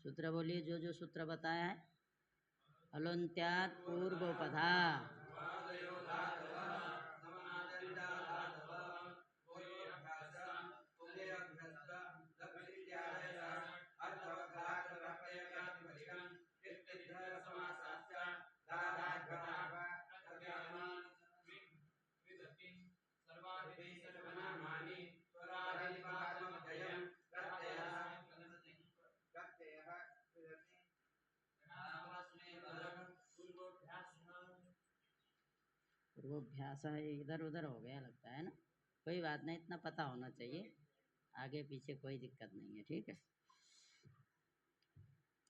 सूत्र बोलिए, जो जो सूत्र बताया है। हलोन्त्यात् पूर्वोपधा। पूर्वाभ्यास इधर उधर हो गया लगता है ना, कोई बात नहीं, इतना पता होना चाहिए, आगे पीछे कोई दिक्कत नहीं है, ठीक है।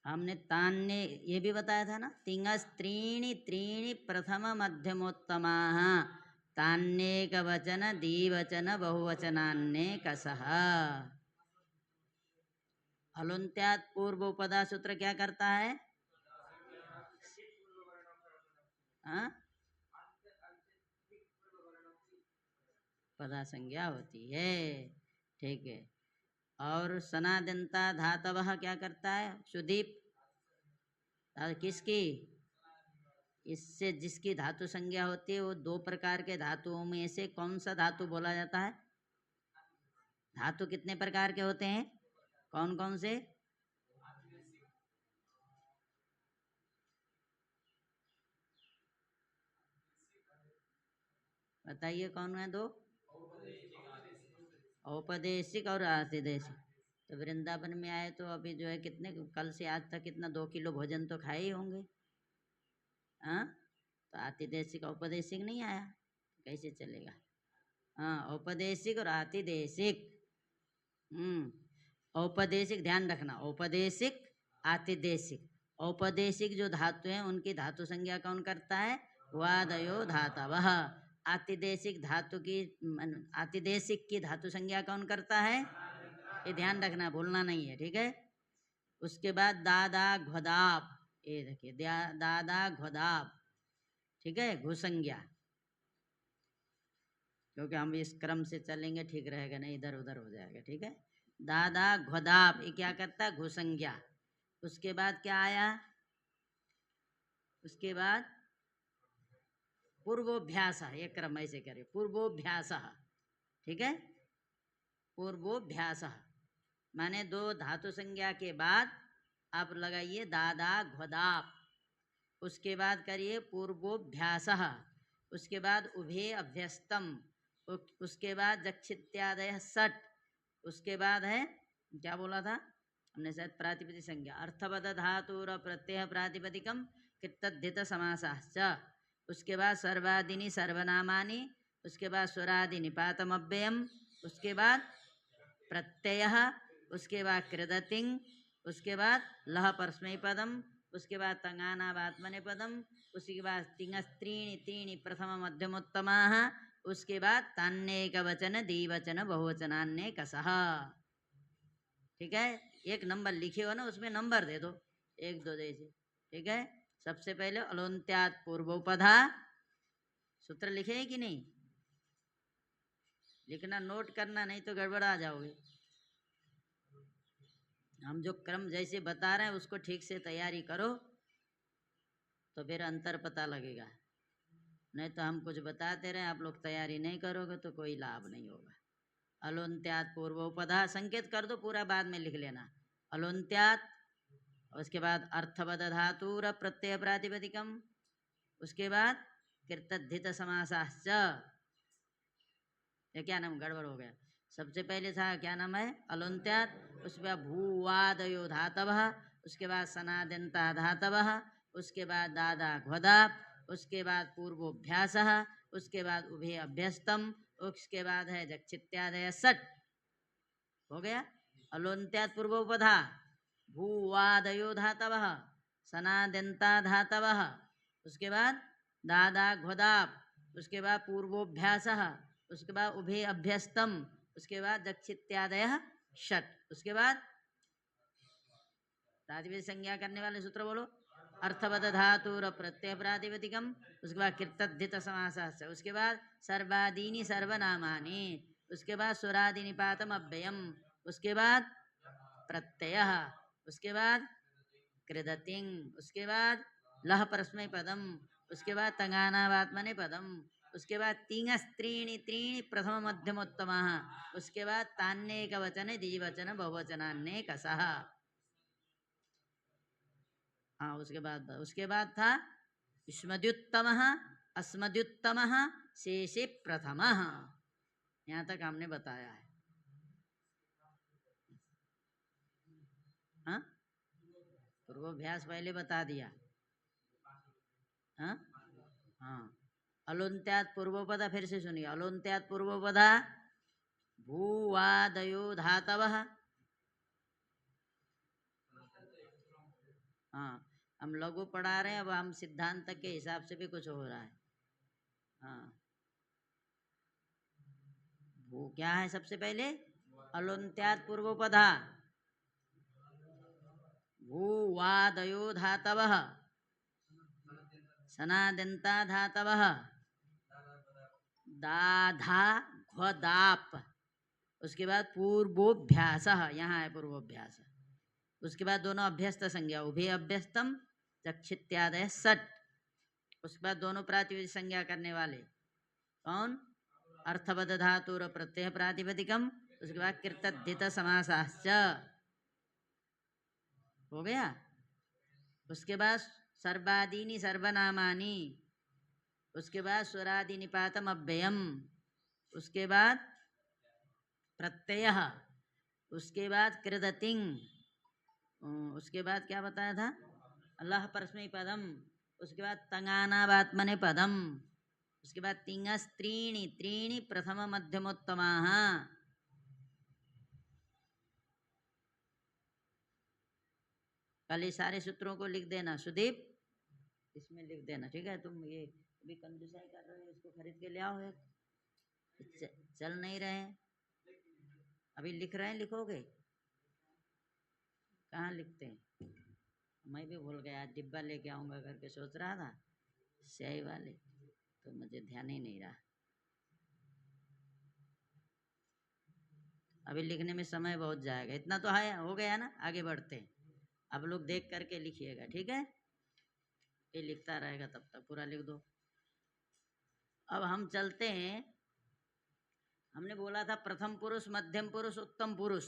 हमने तान्य ये भी बताया था ना, तिंगस त्रीणि त्रीणि प्रथम मध्यमोत्तमा तान्येक वचन द्विवचन बहुवचनान्येकसः। हलोन्त्यात् पूर्व उपदा सूत्र क्या करता है? हाँ, पदा संज्ञा होती है, ठीक है। और सनादंता धातवः क्या करता है सुदीप? किसकी? इससे जिसकी धातु संज्ञा होती है, वो दो प्रकार के धातुओं में से कौन सा धातु बोला जाता है? धातु कितने प्रकार के होते हैं, कौन कौन से? बताइए कौन है दो? औपदेशिक और आतिदेशिक। तो वृंदावन में आए तो अभी जो है कितने, कल से आज तक कितना 2 किलो भोजन तो खाए ही होंगे, हाँ? तो आतिदेशिक औपदेशिक नहीं आया, कैसे चलेगा? हाँ, औपदेशिक और आतिदेशिक। औपदेशिक ध्यान रखना, औपदेशिक आतिदेशिक। औपदेशिक जो धातु हैं उनकी धातु संज्ञा कौन करता है? वादयो धातवः। आतिदेशिक धातु की आतिदेशिक की धातु संज्ञा कौन करता है? ये ध्यान रखना, भूलना नहीं है, ठीक है। उसके बाद दादा घोदाप, ये देखिए दादा घोदाप, ठीक है, घुसंज्ञा, क्योंकि हम इस क्रम से चलेंगे ठीक रहेगा, नहीं इधर उधर हो जाएगा, ठीक है। दादा घोदाप ये क्या करता है? घुसंज्ञा। उसके बाद क्या आया? उसके बाद पूर्वोभ्यास, ये क्रम ऐसे करिए, पूर्वोभ्यास, ठीक है। पूर्वोभ्यास माने दो धातु संज्ञा के बाद आप लगाइए दादा घोदाप, उसके बाद करिए पूर्वोभ्यास, उसके बाद उभे अभ्यस्तम, उसके बाद जक्षित्यादय सट, उसके बाद है क्या बोला था हमने, शायद प्रातिपदिक संज्ञा, अर्थवद धातुर प्रत्यय प्रातिपदिकम कृतद्धित समासाश्च, उसके बाद सर्वादिनी सर्वनामानि, उसके बाद स्वरादि निपातम अव्ययम, उसके बाद प्रत्यय, उसके बाद कृदतिंग, उसके बाद लह परस्मै पदम, उसके बाद तंगानावात्मने पदम, उसके बाद तिंगस्त्रीणि त्रीणि प्रथम मध्यमोत्तमा, उसके बाद तान्येक वचन द्विवचन बहुवचनान्येकसः, ठीक है। एक नंबर लिखे हो ना, उसमें नंबर दे दो, 1 2 जैसे, ठीक है। सबसे पहले अलोन्त्यात् पूर्वोपधा सूत्र लिखे है कि नहीं? लिखना, नोट करना, नहीं तो गड़बड़ा जाओगे। हम जो क्रम जैसे बता रहे हैं उसको ठीक से तैयारी करो, तो फिर अंतर पता लगेगा, नहीं तो हम कुछ बताते रहे, आप लोग तैयारी नहीं करोगे तो कोई लाभ नहीं होगा। अलोन्त्यात् पूर्वोपधा संकेत कर दो पूरा, बाद में लिख लेना। अलोन्त्यात्, उसके बाद अर्थवद धातुर प्रत्यय प्रातिपदिकम, उसके बाद कृतद्धित समासाश्च, ये क्या नाम, गड़बड़ हो गया। सबसे पहले था क्या नाम है? अलोन्त्यात्, उसके बाद भूवादयो धातवः, उसके बाद सनादन्ता धातवः, उसके बाद दादा घोदाप, उसके बाद पूर्वोभ्यासः, उसके बाद उभे अभ्यस्तम, उसके बाद है जक्षित्यादय सट, हो गया। अलोन्त्यात् पूर्वोपधा, भूवादयो धातवः, सनादन्ता धातवः, उसके बाद दादा घोदाप, उसके बाद पूर्वोभ्यासः, उसके बाद उभे अभ्यस्तम, उसके बाद दक्षित्यादय षट, उसके बाद प्रातिपदिक संज्ञा करने वाले सूत्र बोलो। अर्थवद धातुर प्रत्यय प्रातिपदिकम, उसके बाद कृतद्धित समास, उसके बाद सर्वादीनि सर्वनामानि, उसके बाद स्वरादि निपातम अव्ययम, उसके बाद प्रत्यय, उसके बाद कृदतिंग, उसके बाद लह परस्मै पदम, उसके बाद तंगानावात्मने पदम, उसके बाद तींग त्रीणि त्रीणि प्रथम मध्यमोत्तम, उसके बाद तान्नेक वचन द्विवचन बहुवचनान्ने कसः। हाँ, उसके बाद था युष्मद्युत्तम अस्मद्युत्तम शेषे प्रथम। यहाँ तक हमने बताया है। हाँ, पूर्वाभ्यास पहले बता दिया। हाँ हाँ, अलोन्त्यात पूर्वपदा फिर से सुनिए। अलोन्त्यात पूर्वपदा भूवादयो धातवः। हाँ, हम लघु पढ़ा रहे हैं, अब हम सिद्धांत के हिसाब से भी कुछ हो रहा है। हाँ, वो क्या है सबसे पहले? अलोन्त्यात पूर्वपदा भूवादयो धातवः, सनादन्ता धातवः, दाधा घ्वदाप, उसके बाद पूर्वोभ्यास, यहाँ है पूर्वोभ्यास। उसके बाद दोनों अभ्यस्त संज्ञा, उभय अभ्यस्तम चक्षित्यादय सट। उसके बाद दोनों प्रातिपदिक संज्ञा करने वाले कौन? अर्थवद धातुर प्रत्यय प्रातिपदिकम। उसके बाद कृतद्धित समासाश्च हो गया। उसके बाद सर्वादीनि सर्वनामानि, उसके बाद स्वरादि निपातम अव्ययम, उसके बाद प्रत्यय, उसके बाद कृदतिंग, उसके बाद क्या बताया था? अल्लाह परस्मै पदम, उसके बाद तंगानावात्मने पदम, उसके बाद तिंगस त्रीणि त्रीणि प्रथम मध्यमोत्तमाः। कल ये सारे सूत्रों को लिख देना सुदीप, इसमें लिख देना, ठीक है? तुम ये अभी कंजूसाई कर रहे हो, इसको खरीद के ले आओ। चल नहीं रहे हैं, अभी लिख रहे हैं, लिखोगे? कहाँ लिखते हैं? मैं भी भूल गया, आज डिब्बा लेके आऊँगा करके सोच रहा था, स्याही वाले, तो मुझे ध्यान ही नहीं रहा। अभी लिखने में समय बहुत जाएगा, इतना तो है, हो गया ना? आगे बढ़ते हैं, आप लोग देख करके लिखिएगा, ठीक है? ये लिखता रहेगा तब तक, पूरा लिख दो। अब हम चलते हैं। हमने बोला था प्रथम पुरुष, मध्यम पुरुष, उत्तम पुरुष।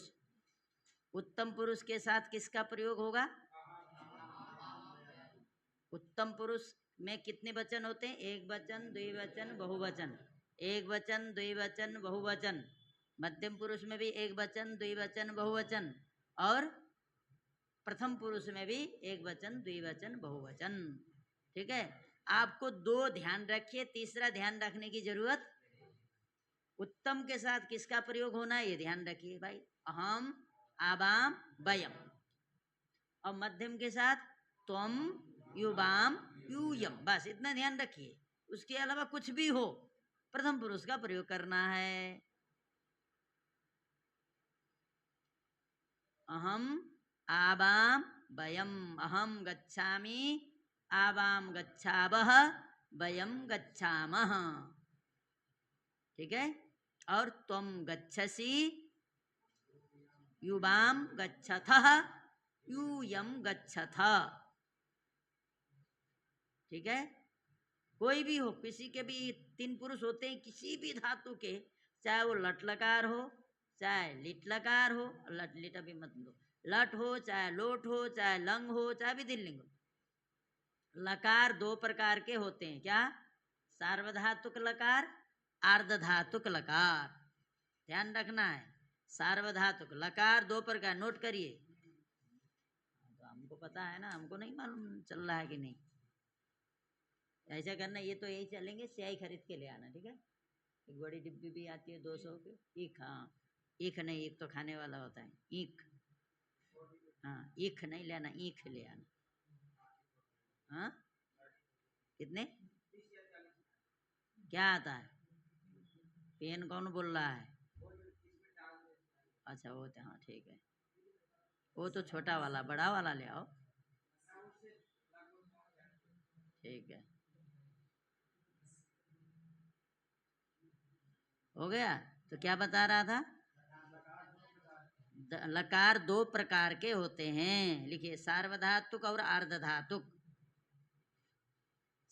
उत्तम पुरुष के साथ किसका प्रयोग होगा? उत्तम पुरुष में कितने वचन होते हैं? एक वचन, द्विवचन, बहुवचन। एक वचन, द्विवचन, बहुवचन। मध्यम पुरुष में भी एक वचन, द्विवचन, बहुवचन, और प्रथम पुरुष में भी एक वचन, द्विवचन, बहुवचन। ठीक है? आपको दो ध्यान रखिए, तीसरा ध्यान रखने की जरूरत। उत्तम के साथ किसका प्रयोग होना है ये ध्यान रखिए भाई, अहम, आबाम, वयम। और मध्यम के साथ त्वम, युवाम, यूयम, बस इतना ध्यान रखिए। उसके अलावा कुछ भी हो, प्रथम पुरुष का प्रयोग करना है। अहम, आबाम, वयम। अहम गच्छामि, आबाम गच्छावः, वयम गच्छामः। ठीक है? और त्वम गच्छसि, युवाम गच्छथः, यूयम गच्छथ। ठीक है? कोई भी हो, किसी के भी तीन पुरुष होते हैं किसी भी धातु के, चाहे वो लट लकार हो, चाहे लिट लकार हो, लट लिट अभी मत दो, लट हो, चाहे लोट हो, चाहे लंग हो, चाहे भी दिल्लिंग हो। लकार दो प्रकार के होते हैं, क्या? सार्वधातुक लकार, आर्धधातुक लकार। ध्यान रखना है, सार्वधातुक लकार दो प्रकार, नोट करिए। तो हमको पता है ना, हमको नहीं मालूम चल रहा है कि नहीं। ऐसा करना, ये तो यही चलेंगे, स्याही खरीद के ले आना, ठीक है? एक बड़ी डिब्बी भी आती है 200 की, ईख। हाँ, ईख नहीं, ईख तो खाने वाला होता है, ईख। हाँ, ईख नहीं लेना, ईख ले आना। हाँ, कितने? क्या आता है? पेन कौन बोल रहा है? अच्छा, वो तो हाँ, ठीक है, वो तो छोटा वाला, बड़ा वाला ले आओ। ठीक है, हो गया। तो क्या बता रहा था? लकार दो प्रकार के होते हैं, लिखिए सार्वधातुक और आर्धधातुक।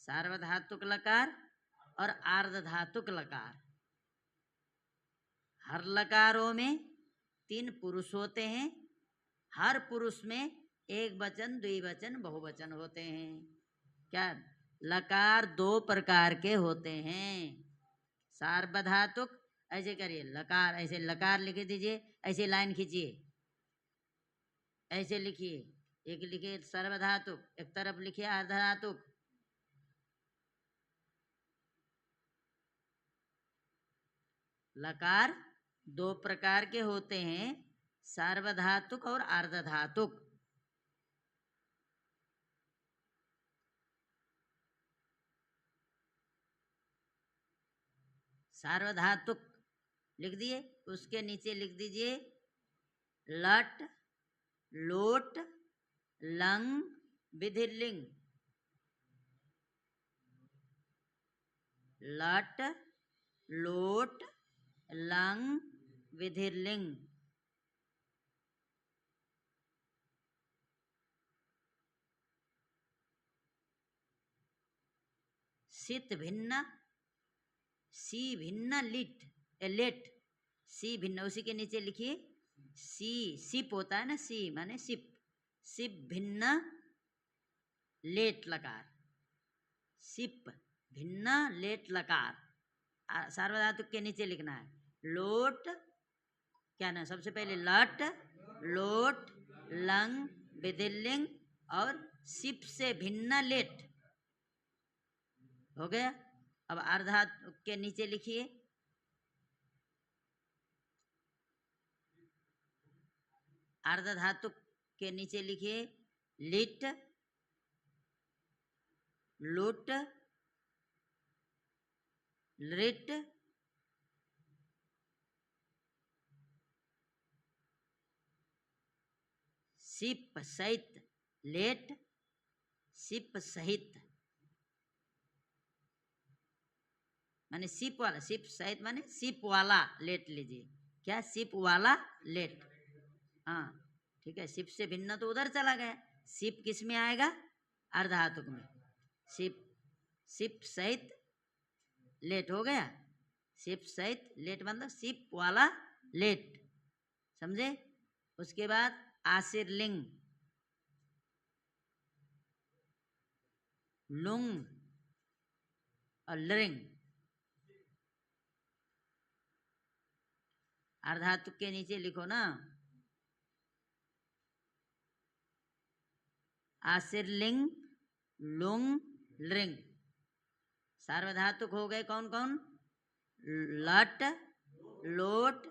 सार्वधातुक लकार और आर्धधातुक लकार। हर लकारों में 3 पुरुष होते हैं, हर पुरुष में एक वचन, द्विवचन, बहुवचन होते हैं। क्या? लकार दो प्रकार के होते हैं। सार्वधातुक, ऐसे करिए लकार, ऐसे लकार लिख दीजिए, ऐसे लाइन खींचिए, ऐसे लिखिए, एक लिखिए सार्वधातुक, एक तरफ लिखिए अर्धधातुक। लकार दो प्रकार के होते हैं, सार्वधातुक और अर्धधातुक। सार्वधातुक लिख दिए, उसके नीचे लिख दीजिए लट, लोट, लंग, विधिलिंग। लट, लोट, लंग, विधिलिंग। सित भिन्न, सी भिन्न, लिट, लेट, सी भिन्न, उसी के नीचे लिखिए सी, सिप होता है ना, सी माने सिप, सिप भिन्न लेट लकार, सिप भिन्न लेट लकार। सार्वधातुक के नीचे लिखना है लोट, क्या ना, सबसे पहले लट, लोट, लंग, विधिलिंग और सिप से भिन्न लेट। हो गया। अब अर्धधातुक के नीचे लिखिए अर्धधातुक के नीचे लिखिए लिट, लुट, लिट, सिप सहित लेट, सिप सहित माने सिप वाला, सिप सहित माने सिप वाला लेट लीजिए। क्या? सिप वाला लेट। हाँ ठीक है, सिप से भिन्न तो उधर चला गया, सिप किस में आएगा? अर्धधातुक में। सिप, सिप सहित लेट हो गया, सिप सहित लेट मतलब सिप वाला लेट, समझे? उसके बाद आशीर्लिंग, लुंग और लिंग। अर्धधातुक के नीचे लिखो ना आशीर्लिंग, लुंग, लिंग। सार्वधातुक हो गए कौन कौन? लट, लोट,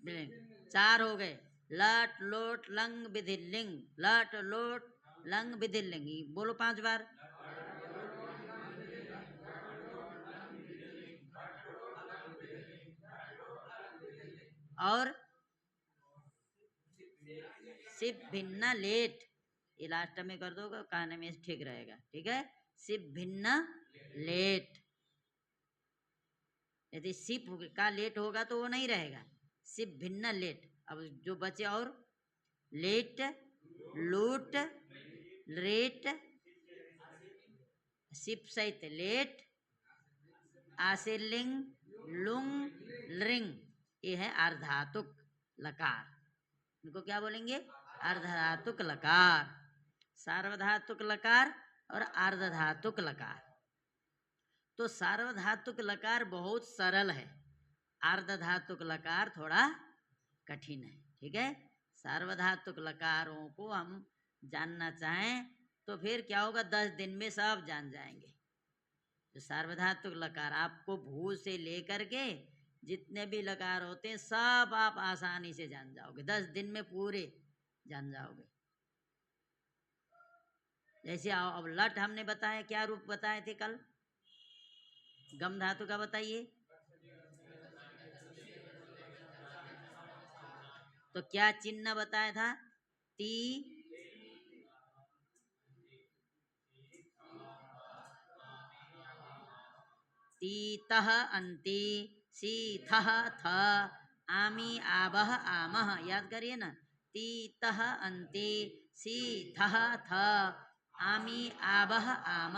लिंग। 4 हो गए, लट, लोट, लंग, विधिलिंग। लट, लोट, लंग, विधिलिंग। बोलो 5 बार। और सिप भिन्न लेट, ये लास्ट में कर दो, कहने में ठीक रहेगा। ठीक है, सिप भिन्न लेट। यदि सिप का लेट होगा तो वो नहीं रहेगा, सिप भिन्न लेट। अब जो बचे और लेट, लूट, रेट, सिप सहित लेट, आशीर्लिंग, लुंग, लिंग। ये है अर्धधातुक लकार। इनको क्या बोलेंगे? अर्धधातुक लकार। सार्वधातुक लकार और अर्धधातुक लकार। तो सार्वधातुक लकार बहुत सरल है, अर्धधातुक लकार थोड़ा कठिन है। ठीक है, सार्वधातुक लकारों को हम जानना चाहें तो फिर क्या होगा, 10 दिन में सब जान जाएंगे। जो सार्वधातुक लकार आपको भू से लेकर के जितने भी लकार होते हैं सब आप आसानी से जान जाओगे, 10 दिन में पूरे जान जाओगे। जैसे अब लट हमने बताया, क्या रूप बताए थे कल? गम धातु का बताइए। तो क्या चिन्ह बताया था? ती, तीतः अंति, सी थ थ आमी आबह आमह याद करिए ना ती तह अंते सी थ थ आमी आबह आम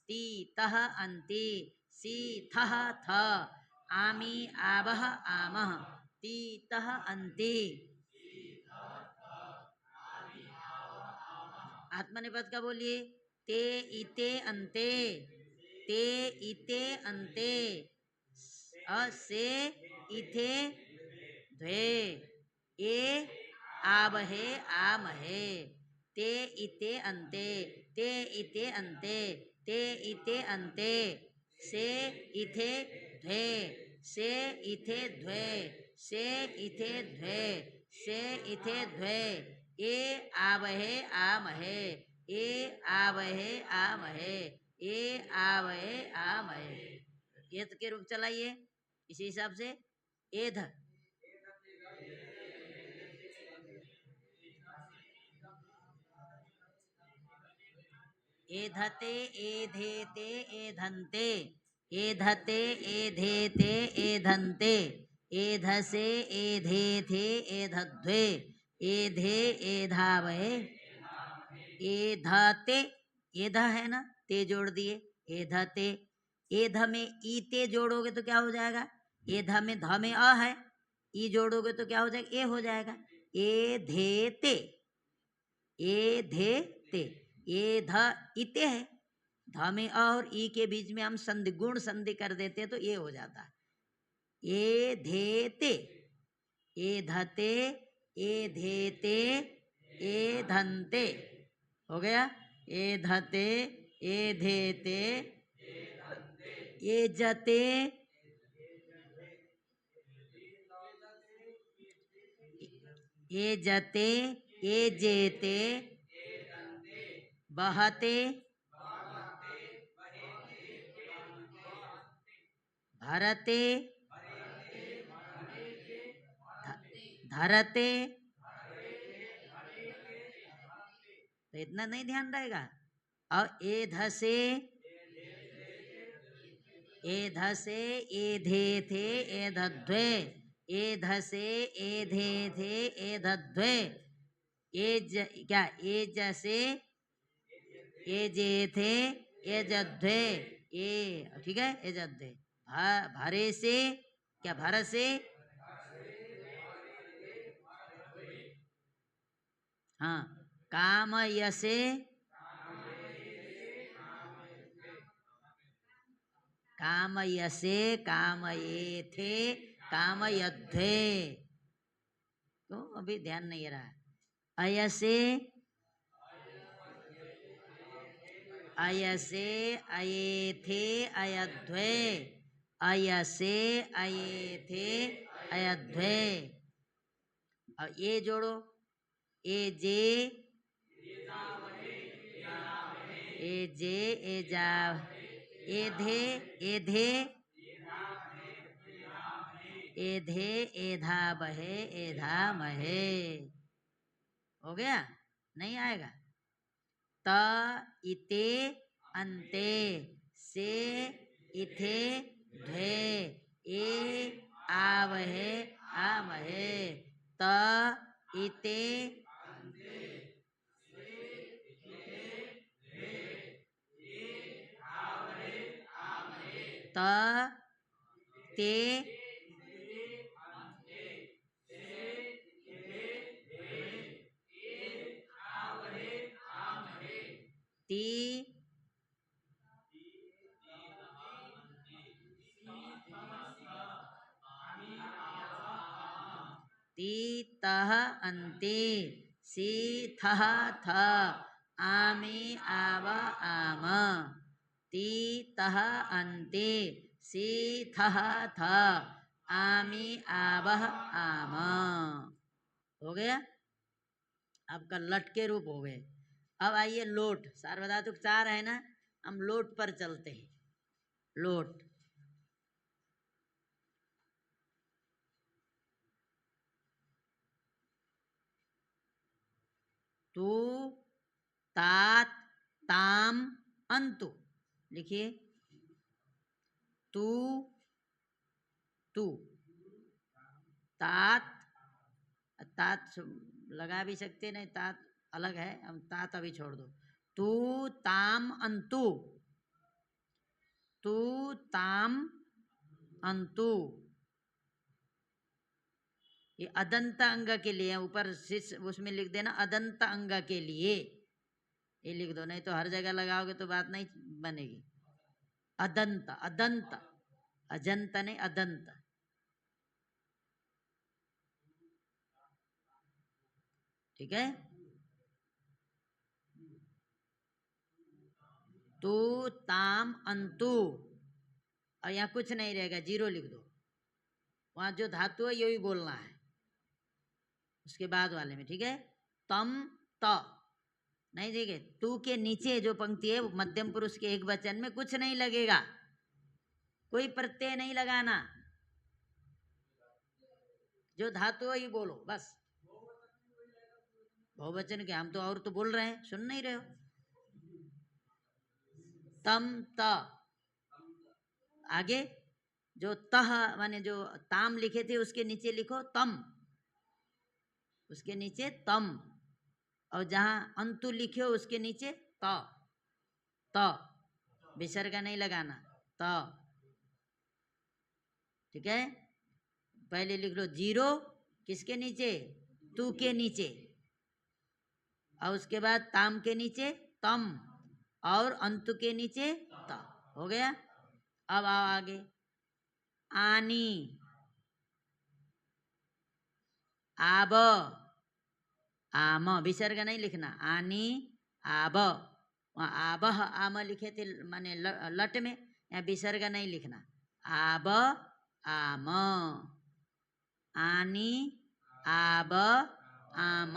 ती तह अंते सी थ थ आमी आबह आमह ती तह अंते। आत्मनिपद का बोलिए ते इते अंते ते इते अंते से इथे द्वे ए आबहे आमहे ते इते अंते ते इते अंते ते इते अंते से इथे द्वे से इथे द्वे से इथे द्वे से इथे द्वे ए आवहे आमहे ए आवहे आमहे ए आवहे आमहे। ये के रूप चलाइए इसी हिसाब से एध एधते एधेते एधन्ते एधते एधेते एधन्ते एधसे एधेथे एधध्वे एधे एधावहे एधते एध है ना ते जोड़ दिए एधते एध में ईते जोड़ोगे तो क्या हो जाएगा एध में ध में अ है ई जोड़ोगे तो क्या हो जाएगा ए हो जाएगा ए धेते ए धेते ए ध इते है ध में अ और ई के बीच में हम संधि गुण संधि कर देते हैं तो ये हो जाता है ए धेते ए धते ए धेते ए धनते हो गया ए धते ए धेते ए जते ए जते ए जेते बहते भरते धरते तो इतना नहीं ध्यान रहेगा और ए धसे ए धसे ए धे थे ए धध्वे ए धसे ए धे थे ए धध्वे क्या ए जसे ए जे थे ए जध्वे ए ठीक है ए जध्वे भरे से क्या भर से हाँ काम यसे काम यसे काम ये थे काम यध्वे तो अभी ध्यान नहीं रहा अयसे अयसे अये थे अयध्वे अयसे अये थे अयध्वे और ये जोड़ो ए जे ए जे ए जा ए धे ए धे ए धे ए धा बहे ए धा महे हो गया नहीं आएगा त इते अंते से इथे ध्वे ए आवहे आमहे त इते त ते ती ती तह अंते सी थह थ आमी आव आम ती तह अंते सी थह थ आमी आवह आम हो गया आपका लट के रूप हो गए। अब आइए लोट सार्वधातुक चार है ना हम लोट पर चलते हैं लोट तू तात ताम अंतु लिखिए तू तू, तात, तात लगा भी सकते नहीं, तात अलग है, हम तात अभी छोड़ दो। तू ताम अंतु, तू ताम अंतु, ये अदंत अंग के लिए, ऊपर शिष्य उसमें लिख देना अदंत अंग के लिए, ये लिख दो, नहीं तो हर जगह लगाओगे तो बात नहीं बनेगी। अदंत, अदंत, अजंत नहीं अदंत। ठीक है, तू ताम अंतु, और यहाँ कुछ नहीं रहेगा, जीरो लिख दो। वहां जो धातु है यही बोलना है उसके बाद वाले में। ठीक है, तम त नहीं देखे, तू के नीचे जो पंक्ति है मध्यम पुरुष के एक वचन में कुछ नहीं लगेगा, कोई प्रत्यय नहीं लगाना, जो धातु है ये बोलो बस। बहुवचन के हम तो और तो बोल रहे हैं, सुन नहीं रहे हो। तम त, आगे जो तह माने जो ताम लिखे थे उसके नीचे लिखो तम, उसके नीचे तम, और जहां अंतु लिखे हो उसके नीचे त, त विसर्ग नहीं लगाना, त। ठीक है, पहले लिख लो जीरो किसके नीचे, तू के नीचे, और उसके बाद ताम के नीचे तम, और अंतु के नीचे त। हो गया। अब आओ आगे, आनी, आब, आम विसर्ग नहीं लिखना, आनी आब, वहाँ आबह आम लिखे थे माने लट में, यहाँ विसर्ग नहीं लिखना, आब आम, आनी आब आम,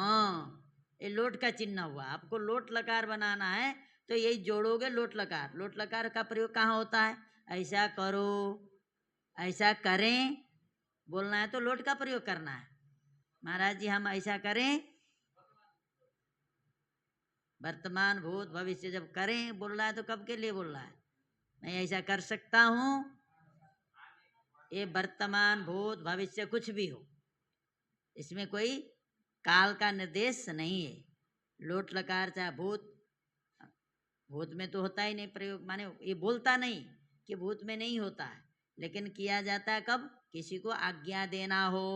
ये लोट का चिन्ह हुआ। आपको लोट लकार बनाना है तो यही जोड़ोगे, लोट लकार। लोट लकार का प्रयोग कहाँ होता है, ऐसा करो, ऐसा करें बोलना है तो लोट का प्रयोग करना है। महाराज जी हम ऐसा करें, वर्तमान भूत भविष्य जब करें बोल रहा है तो कब के लिए बोल रहा है, मैं ऐसा कर सकता हूं, ये वर्तमान भूत भविष्य कुछ भी हो, इसमें कोई काल का निर्देश नहीं है। लोट लकार चाहे भूत, भूत में तो होता ही नहीं प्रयोग, माने ये बोलता नहीं कि भूत में नहीं होता है, लेकिन किया जाता है कब, किसी को आज्ञा देना हो।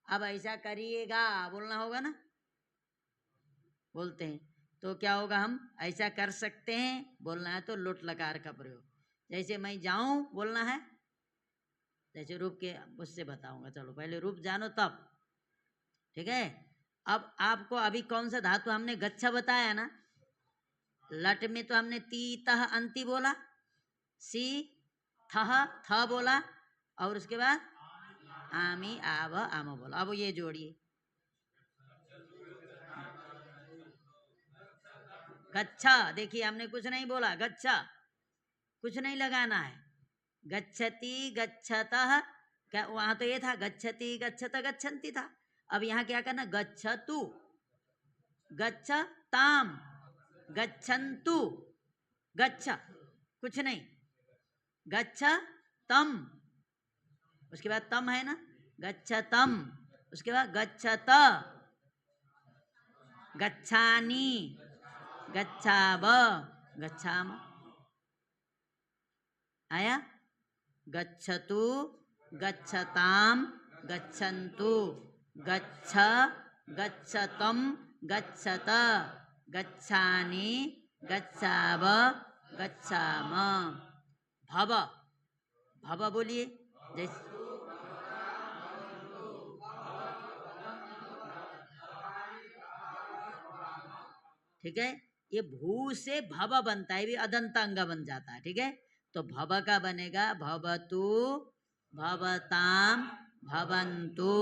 अब ऐसा करिएगा बोलना होगा ना, बोलते हैं तो क्या होगा, हम ऐसा कर सकते हैं बोलना है तो लोट लकार का प्रयोग। जैसे मैं जाऊं बोलना है, जैसे रूप के उससे बताऊंगा, चलो पहले रूप जानो तब। ठीक है, अब आपको अभी कौन सा धातु हमने गच्छा बताया ना, लट में तो हमने ती तह अंति बोला, सी थह थ बोला, और उसके बाद आमी आव आम बोला। अब ये जोड़िए, गच्छा, देखिए हमने कुछ नहीं बोला, गच्छा कुछ नहीं लगाना है, गच्छति गच्छतः, क्या वहां तो ये था गच्छति गच्छत गच्छन्ति था, अब यहाँ क्या करना, गच्छतु, गच्छताम, गच्छन्तु, गच्छ कुछ नहीं, गच्छ तम, उसके बाद तम है ना, गच्छतम, उसके बाद गच्छत, गच्छानि, गच्छाव, गच्छाम, आया, गच्छतु, गच्छताम, गच्छन्तु, गच्छ, गच्छतम, गच्छत, गच्छानि, गच्छाव, गच्छाम। भव, भव बोलिए, जैसे ठीक है, ये भू से भव बनता है, भी अदंत अंग बन जाता है। ठीक है, तो भव का बनेगा भवतु, भवताम, भवन्तु।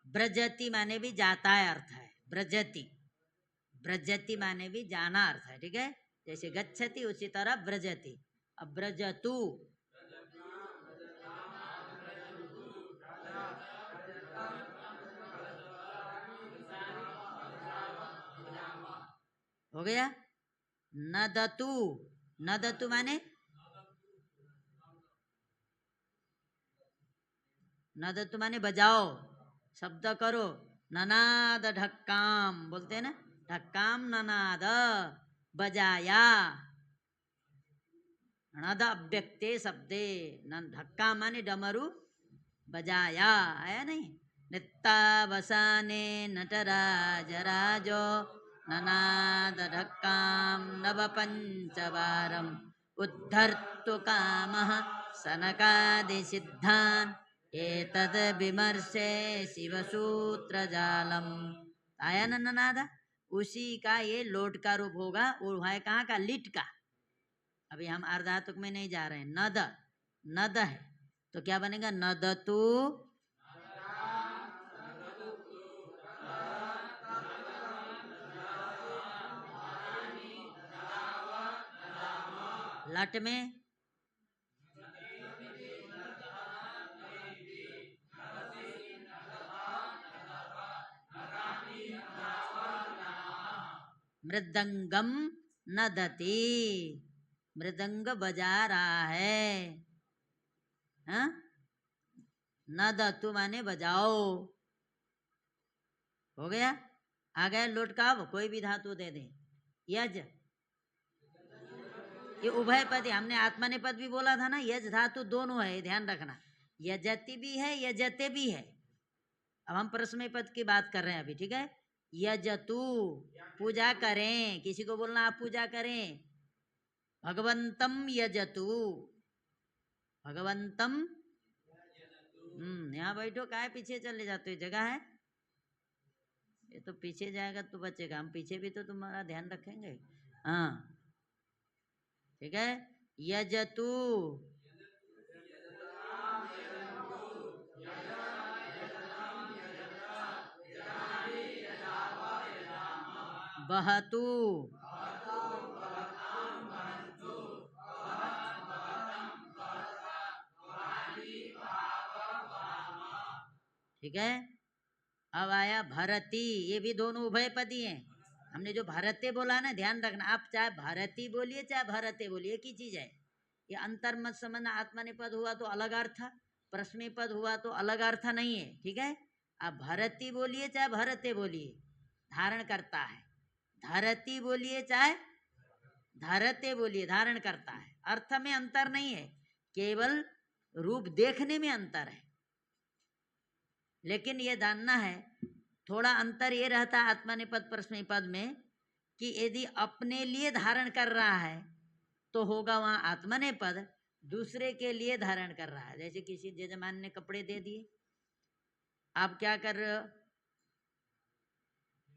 ब्रजति माने भी जाता है अर्थ है, ब्रजति, ब्रजति माने भी जाना अर्थ है। ठीक है, जैसे गच्छति उसी तरह ब्रजति। अब ब्रजतु, हो गया। नदतु, नदतु माने नदतु माने बजाओ, शब्द करो। ननाद ढक्काम बोलते हैं ना, ढक्काम ननाद, बजाया। नद अव्यक्ते शब्दे, ढक्का माने डमरू, बजाया, आया नहीं। नित्तावसाने नटराज राजो ननाद ढक्काम नव पंचवारम उद्धर्तु कामः सनकादि सिद्धान् एतद् विमर्शे शिवसूत्र जालम। आया ना ननाद, उसी का ये लोट का रूप होगा। और है कहाँ का, लिट का। अभी हम अर्धातुक में नहीं जा रहे हैं। नद, नद है तो क्या बनेगा, नदतु। लट में मृदंगम नदती, मृदंग बजा रहा है। हाँ? नदतु माने बजाओ। हो गया। आ गया लोट का। अब कोई भी धातु दे दें। यज, ये उभय पद, हमने आत्मनेपद भी बोला था ना। यज धातु दोनों है, ध्यान रखना। यजति भी है, यजते भी है। अब हम परस्मय पद की बात कर रहे हैं अभी, ठीक है। यजतु, पूजा करें। किसी को बोलना आप पूजा करें। भगवंतम यजतु, भगवंतम। यहाँ बैठो, काय पीछे चले जाते हो, जगह है। ये तो पीछे जाएगा तो बचेगा, हम पीछे भी तो तुम्हारा ध्यान रखेंगे। हाँ, ठीक है। यजतु, बहतु, ठीक है। अब आया भरती, ये भी दोनों उभय पदी हैं। हमने जो भारते बोला ना, ध्यान रखना। आप चाहे भारती बोलिए चाहे भरते बोलिए, एक ही चीज है। ये अंतर मत समझना। आत्मनेपद हुआ तो अलग अर्थ, प्रश्न पद हुआ तो अलग अर्थ नहीं है, ठीक है। आप भारती बोलिए चाहे भरते बोलिए, धारण करता है। धरती बोलिए चाहे धरते बोलिए, धारण करता है। अर्थ में अंतर नहीं है, केवल रूप देखने में अंतर है। लेकिन ये जानना है, थोड़ा अंतर ये रहता है आत्मनेपद परस्मैपद में, कि यदि अपने लिए धारण कर रहा है तो होगा वहां आत्मनेपद, दूसरे के लिए धारण कर रहा है। जैसे किसी यजमान ने कपड़े दे दिए, आप क्या कर रहे हो,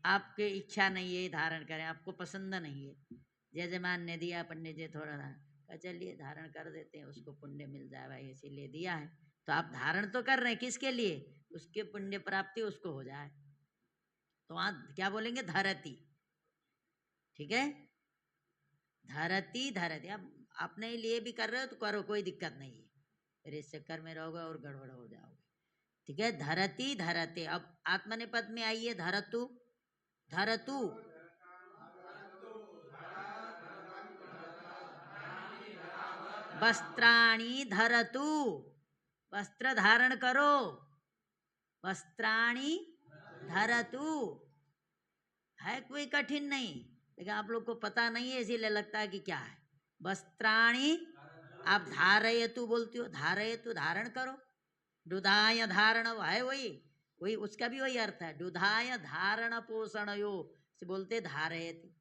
आपकी इच्छा नहीं है धारण करें, आपको पसंद नहीं है। यजमान ने दिया, पंडित जी थोड़ा सा, चलिए धारण कर देते हैं, उसको पुण्य मिल जाए भाई, इसीलिए दिया है। तो आप धारण तो कर रहे हैं, किसके लिए, उसके पुण्य प्राप्ति उसको हो जाए। तो वहां क्या बोलेंगे, धरती, ठीक है। धरती, धरती। अब अपने लिए भी कर रहे हो तो करो, कोई दिक्कत नहीं है। फिर इस चक्कर में रहोगे और गड़बड़ हो जाओगे, ठीक है। धरती, धरते। अब आत्मनेपद में आइए, धरतु, धरतु, वस्त्राणी धरतु, वस्त्र धारण करो। वस्त्राणी धरतु, है कोई कठिन नहीं, लेकिन आप लोग को पता नहीं है इसीलिए लगता है कि क्या है। वस्त्राणी, आप धारयतु बोलती हो, धारयतु धारण करो। दुधाय धारण है वही, वही उसका भी वही अर्थ है। दुधाय धारण पोषण यो से बोलते धारयति।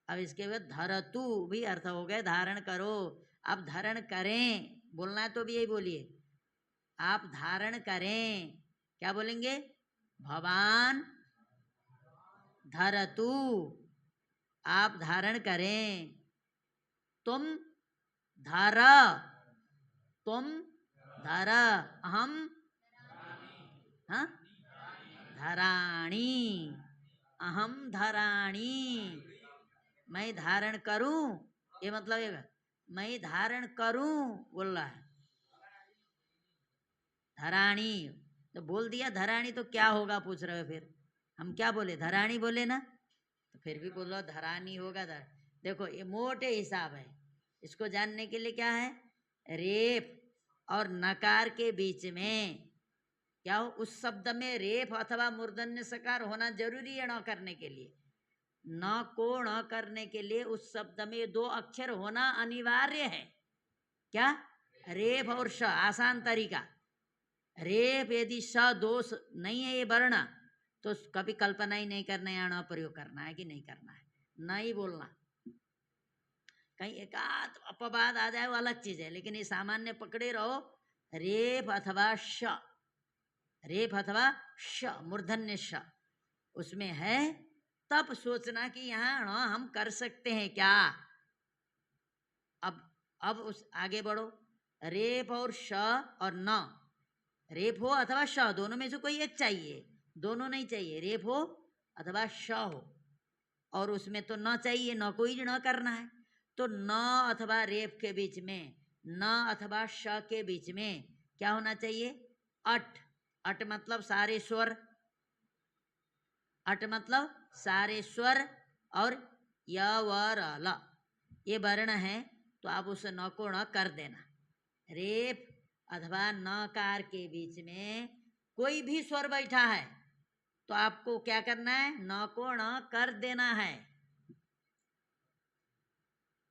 अब इसके बाद धरतु भी अर्थ हो गए, धारण करो। अब धारण करें बोलना है तो भी यही बोलिए, आप धारण करें। क्या बोलेंगे, भवान धरतु, आप धारण करें। तुम धर, तुम धर। हम, हाँ, धराणी, अहम धराणी, मैं धारण करूं। ये मतलब ये मैं धारण करूं बोल रहा है। धराणी तो बोल दिया, धराणी तो क्या होगा पूछ रहे हो। फिर हम क्या बोले, धराणी बोले ना, तो फिर भी बोलो धरानी होगा धर। देखो ये मोटे हिसाब है, इसको जानने के लिए क्या है, रेफ और नकार के बीच में क्या हो, उस शब्द में रेफ अथवा मूर्धन्य सकार होना जरूरी है न करने के लिए, न को न करने के लिए उस शब्द में दो अक्षर होना अनिवार्य है। क्या, रेफ और श। आसान तरीका, रेफ यदि स दोष नहीं है ये वर्ण, तो कभी कल्पना ही नहीं करना है अण प्रयोग करना है कि नहीं करना है, नहीं बोलना। कहीं एकाध अपवाद आ जाए वो अलग चीज है, लेकिन ये सामान्य पकड़े रहो, रेफ अथवा श, रेफ अथवा श मूर्धन्य श उसमें है, तब सोचना कि यहाँ हम कर सकते हैं क्या। अब उस आगे बढ़ो, रेफ और श और न, रेफ हो अथवा श दोनों में से कोई एक चाहिए, दोनों नहीं चाहिए, रेफ हो अथवा श हो, और उसमें तो न चाहिए, न कोई न करना है, तो न अथवा रेफ के बीच में, न अथवा श के बीच में क्या होना चाहिए, अट। अट मतलब सारे स्वर, अट मतलब सारे स्वर, और य व र ल ये वर्ण है, तो आप उस न को न कर देना। रेफ अथवा नकार के बीच में कोई भी स्वर बैठा है तो आपको क्या करना है, न को न कर देना है।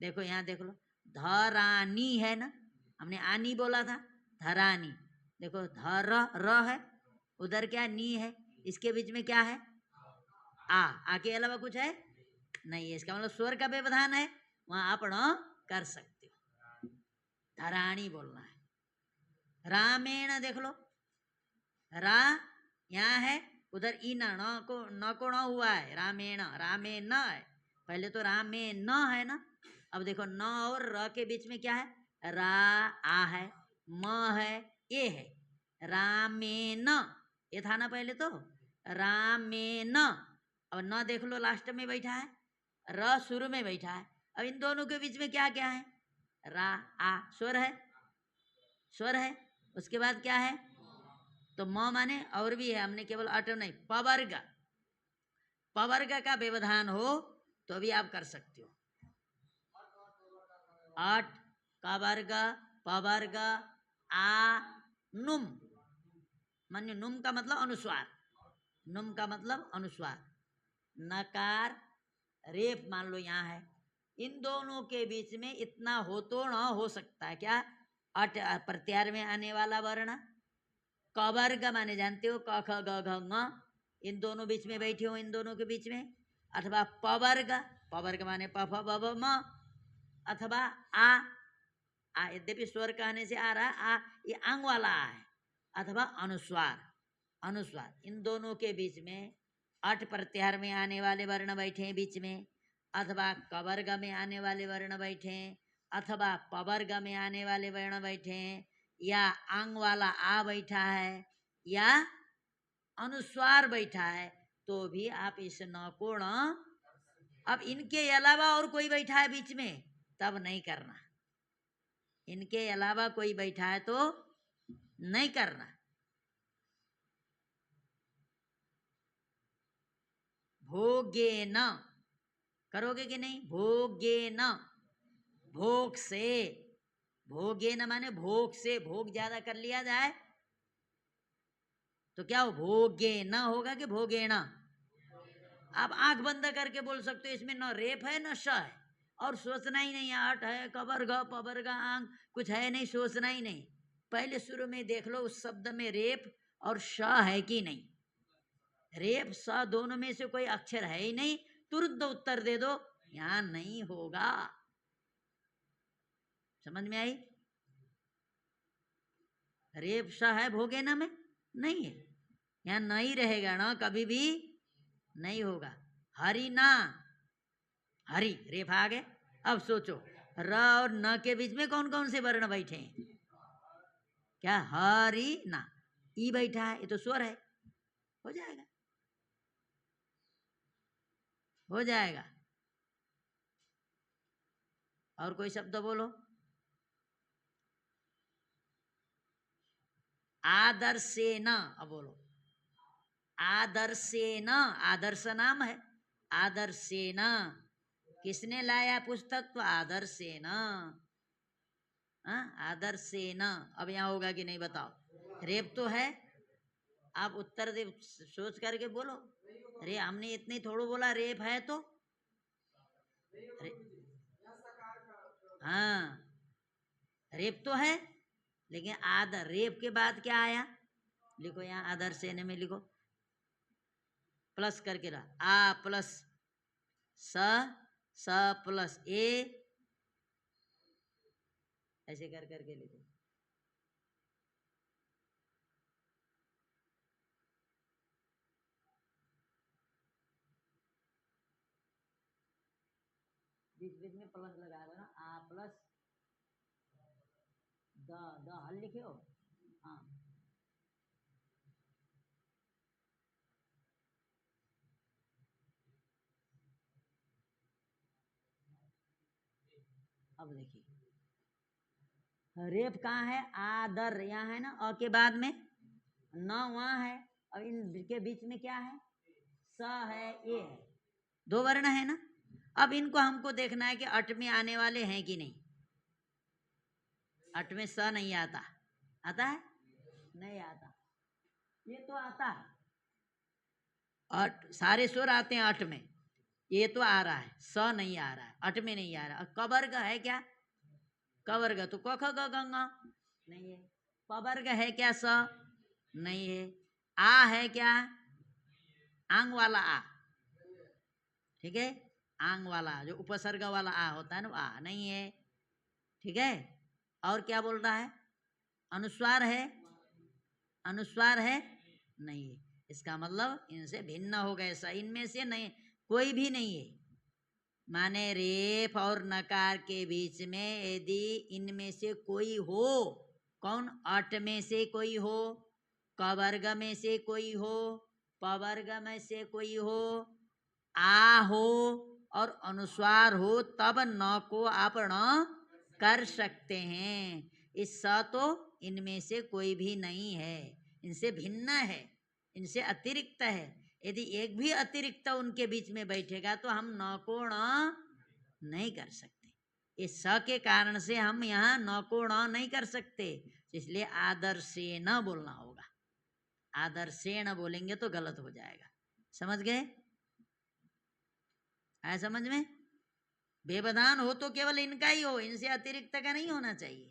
देखो यहाँ देख लो, धरानी है ना, हमने आनी बोला था, धरानी। देखो धर र है, उधर क्या नी है, इसके बीच में क्या है, आ के अलावा कुछ है नहीं है, इसका मतलब स्वर का व्यवधान है, वहां आप न कर सकते हो, धरानी बोलना है। रामेण देख लो, रा यहाँ है, उधर ई न को न हुआ है, रामेण रामे न है, पहले तो रामे न है ना। अब देखो न और र के बीच में क्या है, रा आ है, म है, ए है, रामेण ये था ना पहले तो, रामेण। अब न देख लो लास्ट में बैठा है, र शुरू में बैठा है, अब इन दोनों के बीच में क्या क्या है, रा आ स्वर है, स्वर है, उसके बाद क्या है, तो म माने और भी है, हमने केवल अट नहीं, पवर्ग, पवर्ग का व्यवधान हो तो भी आप कर सकते हो, अट कवर्ग पवर्ग आ नुम, मान्य नुम का मतलब अनुस्वार, नुम का मतलब अनुस्वार, नकार रेफ मान लो यहाँ है, इन दोनों के बीच में इतना हो तो न हो सकता है क्या, अट प्रत्यार में आने वाला वर्ण, कवर्ग माने जानते हो, क ख ग घ ङ, इन दोनों बीच में बैठे हो, इन दोनों के बीच में, अथवा पवर्ग, पवर्ग माने प फ ब भ म, अथवा आ यद्यपि स्वर कहने से आ रहा आ, ये आंग वाला आ है, अथवा अनुस्वार, अनुस्वार, इन दोनों के बीच में अट प्रत्याहार में आने वाले वर्ण बैठे हैं बीच में, अथवा कवर्ग में आने वाले वर्ण बैठे हैं, अथवा पवर्ग में आने वाले वर्ण बैठे हैं, या आंग वाला आ बैठा है, या अनुस्वार बैठा है, तो भी आप इस न को न, अब इनके अलावा और कोई बैठा है बीच में तब नहीं करना, इनके अलावा कोई बैठा है तो नहीं करना। भोगे न करोगे कि नहीं, भोगे न, भोग से, भोगे न माने भोग से, भोग ज्यादा कर लिया जाए तो क्या हो, भोगे न होगा कि भोगे न। आप आंख बंद करके बोल सकते हो, इसमें न रेप है न श है, और सोचना ही नहीं, आठ है कबर ग पबर ग आंग कुछ है नहीं, सोचना ही नहीं, पहले शुरू में देख लो उस शब्द में रेप और श है कि नहीं, रेप स दोनों में से कोई अक्षर है ही नहीं, तुरंत उत्तर दे दो यहां नहीं होगा। समझ में आई, रेप स है भोगे न में नहीं है, यहाँ नहीं रहेगा ना, कभी भी नहीं होगा। हरि ना, हरि रेफ आ गए। अब सोचो र और न के बीच में कौन कौन से वर्ण बैठे हैं, क्या, हरि ना, ई बैठा है, ये तो स्वर है, हो जाएगा, हो जाएगा। और कोई शब्द बोलो, आदर्शेन, अब बोलो, आदर्शेन, आदर्श नाम है, आदर्शेन, किसने लाया पुस्तक? तो आदर्शेन, आदर्शेन। अब यहाँ होगा कि नहीं बताओ? रेप तो है, आप उत्तर दे सोच करके बोलो। अरे हमने इतनी थोड़ा बोला रेप है तो हाँ रेप तो है, लेकिन आदर रेप के बाद क्या आया? लिखो यहाँ आदर्शेन में लिखो, प्लस करके रहा, आ प्लस स प्लस ए, ऐसे कर करके लिखो। बीच बीच में प्लस लगा दो ना, आ प्लस द हल लिखे हो। हाँ अब देखिए रेप कहाँ है? आदर यहाँ है ना, अ के बाद में न वहाँ है, और इन के बीच में क्या है? स है, ए है, दो वर्ण है ना। अब इनको हमको देखना है कि अट में आने वाले हैं कि नहीं। अट में स नहीं आता, आता है? नहीं आता। ये तो आता है, अट सारे स्वर आते हैं अट में, ये तो आ रहा है, स नहीं आ रहा है, अट में नहीं आ रहा है। कवर्ग है क्या? कवर्ग तो क ख ग घ ङ नहीं है। पवर्ग है क्या? स नहीं है। आ है क्या? आंग वाला आ, ठीक है, आंग वाला जो उपसर्ग वाला आ होता है ना, आ नहीं है, ठीक है। और क्या बोल रहा है? अनुस्वार है, अनुस्वार है नहीं है। इसका मतलब इनसे भिन्न हो गए, इनमें से नहीं, कोई भी नहीं है। माने रेफ और नकार के बीच में यदि इनमें से कोई हो, कौन? अट में से कोई हो, कवर्ग में से कोई हो, पवर्ग में से कोई हो, आ हो और अनुस्वार हो, तब न को आप ण कर सकते हैं। इस स तो इनमें से कोई भी नहीं है, इनसे भिन्न है, इनसे अतिरिक्त है। यदि एक भी अतिरिक्त उनके बीच में बैठेगा तो हम न को ण नहीं कर सकते। इस स के कारण से हम यहाँ न को ण नहीं कर सकते, इसलिए आदर्शेन बोलना होगा। आदर्शेन बोलेंगे तो गलत हो जाएगा। समझ गए? आया समझ में? व्यवधान हो तो केवल इनका ही हो, इनसे अतिरिक्त का नहीं होना चाहिए।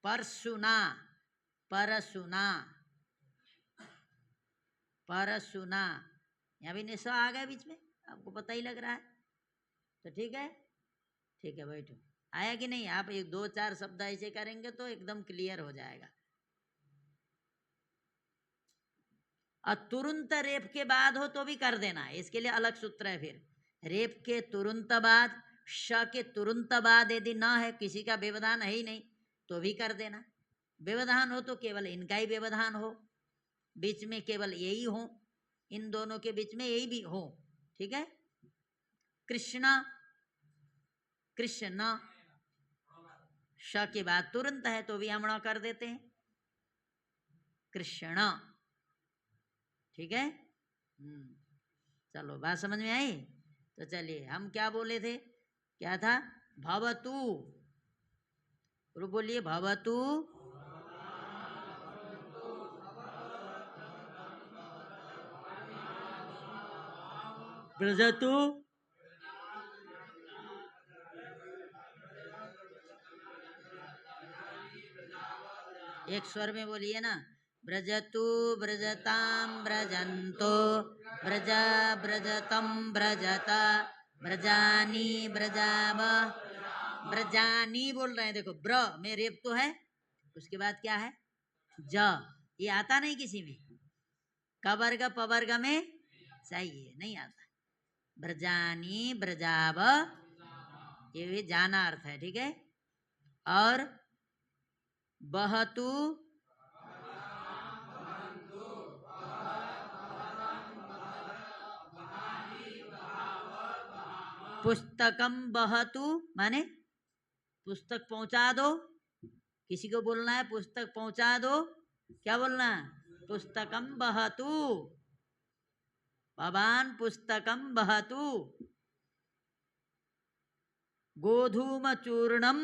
परसुना, परसुना, परसुना, यहाँ भी निशा आ गया बीच में, आपको पता ही लग रहा है तो ठीक है। ठीक है बैठो। आया कि नहीं? आप एक दो चार शब्द ऐसे करेंगे तो एकदम क्लियर हो जाएगा। और तुरंत रेप के बाद हो तो भी कर देना, इसके लिए अलग सूत्र है फिर। रेप के तुरंत बाद, श के तुरंत बाद यदि ना है, किसी का व्यवधान है ही नहीं, तो भी कर देना। व्यवधान हो तो केवल इनका ही व्यवधान हो, बीच में केवल यही हो, इन दोनों के बीच में यही भी हो, ठीक है। कृष्णा, कृष्ण, श के बाद तुरंत है तो भी हम ण कर देते हैं, कृष्ण, ठीक है। चलो बात समझ में आई? तो चलिए हम क्या बोले थे, क्या था? भवतु, बोलिए भवतु, ब्रजतु, एक स्वर में बोलिए ना, ब्रजतु ब्रजताम ब्रजंतो, ब्रज ब्रजतम ब्रजता, ब्रजानी ब्रजाव, ब्रजानी बोल रहे हैं। देखो ब्र में रेप तो है, उसके बाद क्या है? ज, ये आता नहीं किसी में, कवर्ग पवर्ग में चाहिए, नहीं आता। ब्रजानी ब्रजाव, ये भी जाना अर्थ है, ठीक है। और बहतु, पुस्तकम बहतु, माने पुस्तक पहुंचा दो, किसी को बोलना है पुस्तक पहुंचा दो, क्या बोलना है? पुस्तकम बहतु, भवान पुस्तकम बहतु, गोधूम चूर्णम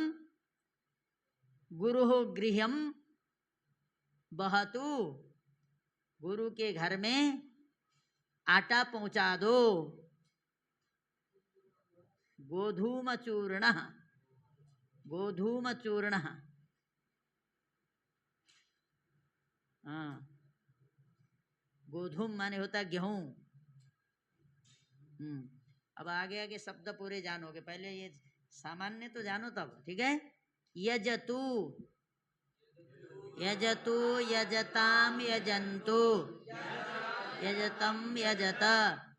गुरु गृहम बहतु, गुरु के घर में आटा पहुंचा दो। गोधूम चूर्ण, गोधूम चूर्ण, हाँ, गोधूम माने होता गेहूं। अब आगे आगे शब्द पूरे जानोगे, पहले ये सामान्य तो जानो तब, ठीक है। यजतु, यजतु यजताम यजन्तु, यजतम यजत,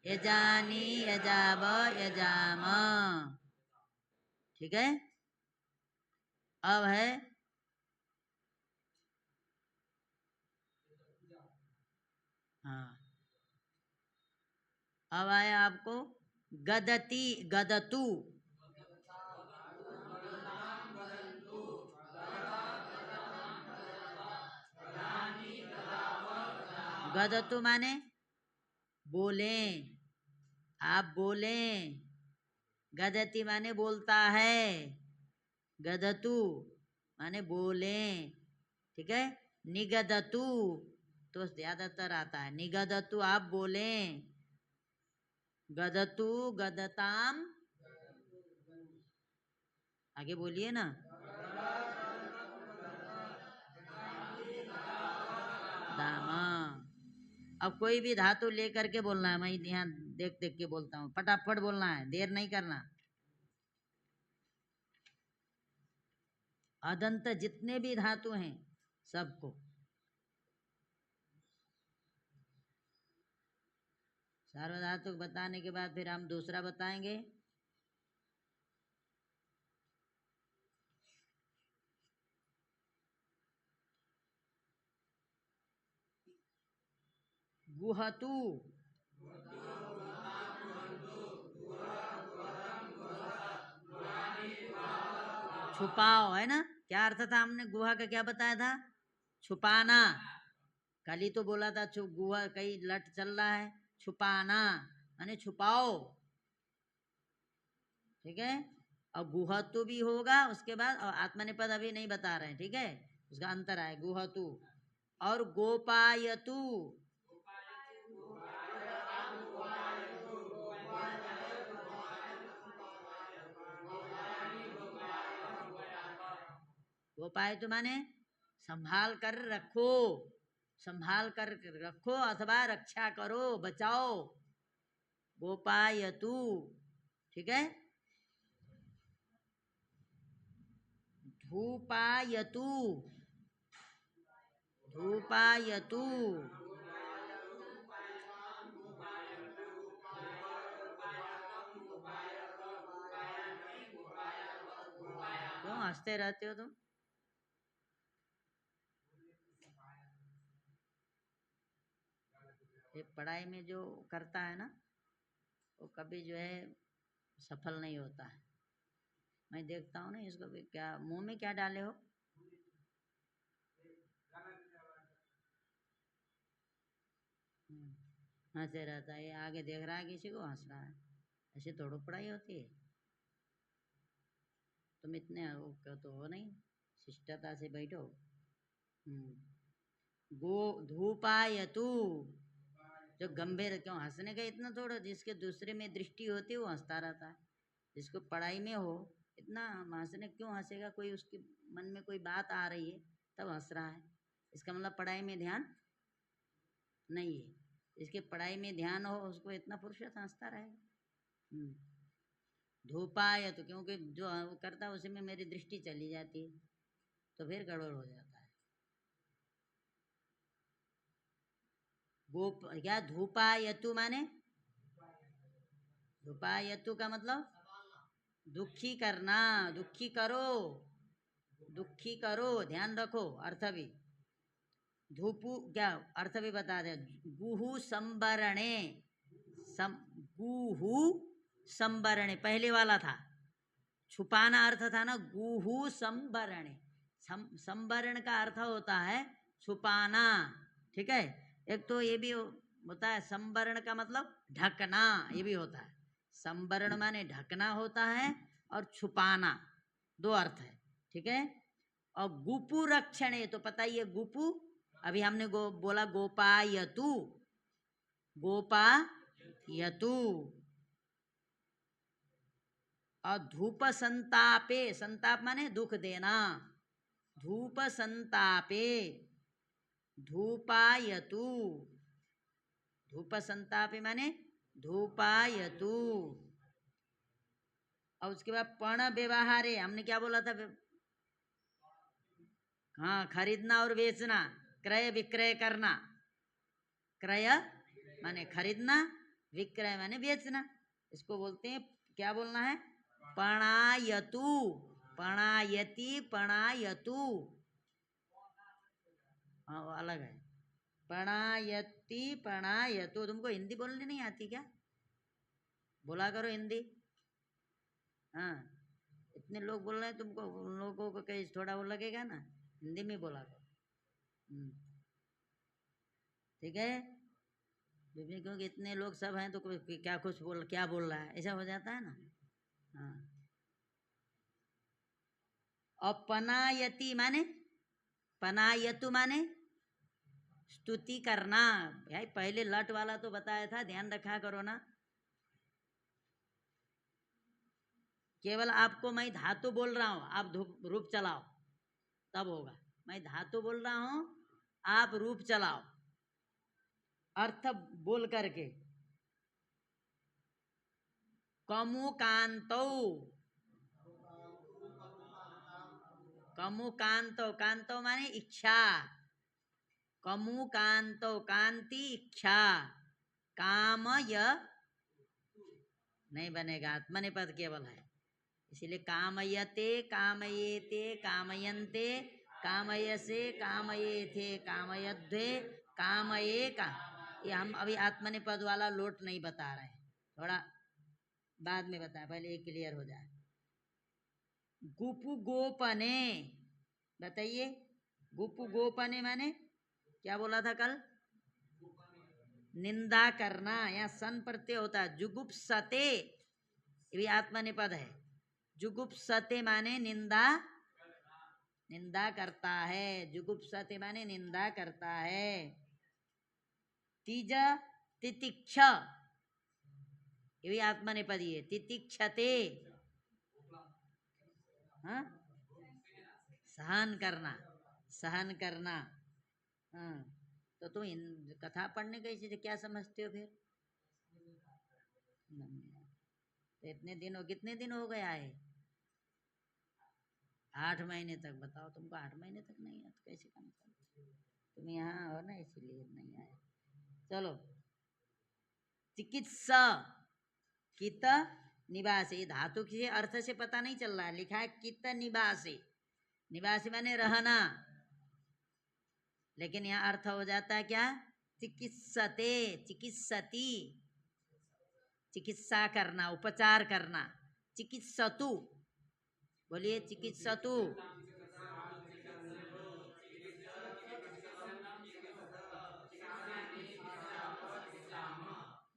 यजानी यजाव यजाम, ठीक है। अब है हाँ, अब आया आपको गदति, गदतु, गदतु माने बोले, आप बोले। गदति माने बोलता है, गदतु माने बोले, ठीक है। निगदतु तो ज्यादातर आता है, निगदतु आप बोले। गदतु गदताम, आगे बोलिए ना। दामा, अब कोई भी धातु लेकर के बोलना है, मैं ध्यान देख देख के बोलता हूँ, फटाफट बोलना है, देर नहीं करना। अदंत जितने भी धातु हैं सबको, सार्वधातुक बताने के बाद फिर हम दूसरा बताएंगे। गुहतु, छुपाओ, है ना। क्या अर्थ था, हमने गुहा का क्या बताया था? छुपाना। कल ही तो बोला था गुहा कहीं लट चल रहा है, छुपाना माने छुपाओ, ठीक है। और गुहतु भी होगा उसके बाद, और आत्मनेपद अभी नहीं बता रहे हैं, ठीक है, उसका अंतर है गुहतु। और गोपायतु, गोपायतु माने संभाल कर रखो, संभाल कर रखो अथवा रक्षा करो, बचाओ, गोपायतु, ठीक है। धूपायतु, धूपायतु, क्यों हंसते रहते हो तुम? ये पढ़ाई में जो करता है ना वो कभी जो है सफल नहीं होता है। मैं देखता हूँ ना इसको भी, क्या मुंह में क्या डाले हो? हंसे रहता है, ये आगे देख रहा है किसी को हंस रहा है, ऐसे थोड़ी पढ़ाई होती है। तुम इतने हो क्यों, तो हो नहीं, शिष्टता से बैठो। गो धूपायतु, जो गंभीर, क्यों हंसने का इतना थोड़ा, जिसके दूसरे में दृष्टि होती है वो हंसता रहता है, जिसको पढ़ाई में हो इतना हंसने क्यों हंसेगा? कोई उसके मन में कोई बात आ रही है तब हंस रहा है, इसका मतलब पढ़ाई में ध्यान नहीं है। इसके पढ़ाई में ध्यान हो उसको इतना पुरुषार्थ हंसता रहेगा। धूपाय तो क्योंकि जो वो करता है उसी में मेरी दृष्टि चली जाती है, तो फिर गड़बड़ हो जाता है। गोप क्या, धूपायतु माने, धूपायतु का मतलब दुखी करना, दुखी करो, दुखी करो, ध्यान रखो अर्थ भी। धूपु क्या अर्थ भी बता दे, गुहु संबरणे, सम गुहु संबरणे पहले वाला था, छुपाना अर्थ था ना, गुहु संबरणे। संबरण का अर्थ होता है छुपाना, ठीक है। एक तो ये भी होता है संवरण का मतलब ढकना, ये भी होता है। संवरण माने ढकना होता है और छुपाना, दो अर्थ है, ठीक है। और गुपु रक्षणे तो पता ही है, गुपु अभी हमने बोला गोपायतु, गोपायतु। और धूप संतापे, संताप माने दुख देना, धूप संतापे धूपायतु, धूप संतापे माने धूपायतु। और उसके बाद पण व्यवहारे, हमने क्या बोला था? हाँ, खरीदना और बेचना, क्रय विक्रय करना। क्रय माने खरीदना, विक्रय माने बेचना। इसको बोलते हैं, क्या बोलना है? पणायतु, पणायति, पणायतु। हाँ, वो अलग है। पणायति, पणायतु। तुमको हिंदी बोलनी नहीं आती क्या? बोला करो हिंदी। हाँ, इतने लोग बोल रहे हैं तुमको, उन लोगों को कहीं थोड़ा वो लगेगा ना, हिंदी में बोला करो। ठीक है, क्योंकि इतने लोग सब हैं तो कोई क्या कुछ क्या बोल रहा है, ऐसा हो जाता है ना। हाँ, और पनायति माने, पनायतु माने स्तुति करना। भाई पहले लट वाला तो बताया था, ध्यान रखा करो ना। केवल आपको मैं धातु बोल रहा हूँ, आप रूप चलाओ तब होगा। मैं धातु बोल रहा हूँ, आप रूप चलाओ, अर्थ बोल करके। कमुकांतो, कमुकांतो, कांतो माने इच्छा। कमुकांतो, कांति इच्छा। कामय नहीं बनेगा, आत्मनेपद केवल है, इसीलिए कामयते, कामयेते, कामयन्ते, कामयसे, कामयेथे, कामयध्वे, कामये का। ये हम अभी आत्मनेपद वाला लोट नहीं बता रहे हैं, थोड़ा बाद में बताएं, पहले ये क्लियर हो जाए। गुपु गोपने, बताइए। गुपु गोपने माने क्या बोला था कल? निंदा करना, या सन प्रत्यय होता है। जुगुप्सते, ये भी आत्मनेपद है। जुगुप्सते माने निंदा, निंदा करता है। जुगुप्सते माने निंदा करता है। तीज तितिक्ष, ये भी आत्मनेपद ही है। तितिक्षते, हाँ, सहन करना, सहन करना। हाँ, तो तुम इन कथा पढ़ने गई थी, क्या समझते हो फिर? तो इतने दिनों, कितने दिन हो गए आए? 8 महीने तक। बताओ, तुमको 8 महीने तक नहीं है तो कैसे काम करो? तुम यहाँ हो ना, इसीलिए नहीं आए। चलो, चिकित्सा, कित निवासी, धातु के अर्थ से पता नहीं चल रहा है, लिखा है कित निवासी। निवासी माने रहना, लेकिन यहाँ अर्थ हो जाता है क्या? चिकित्सते, चिकित्सती, चिकित्सा करना, उपचार करना। चिकित्सतु, बोलिए चिकित्सतु।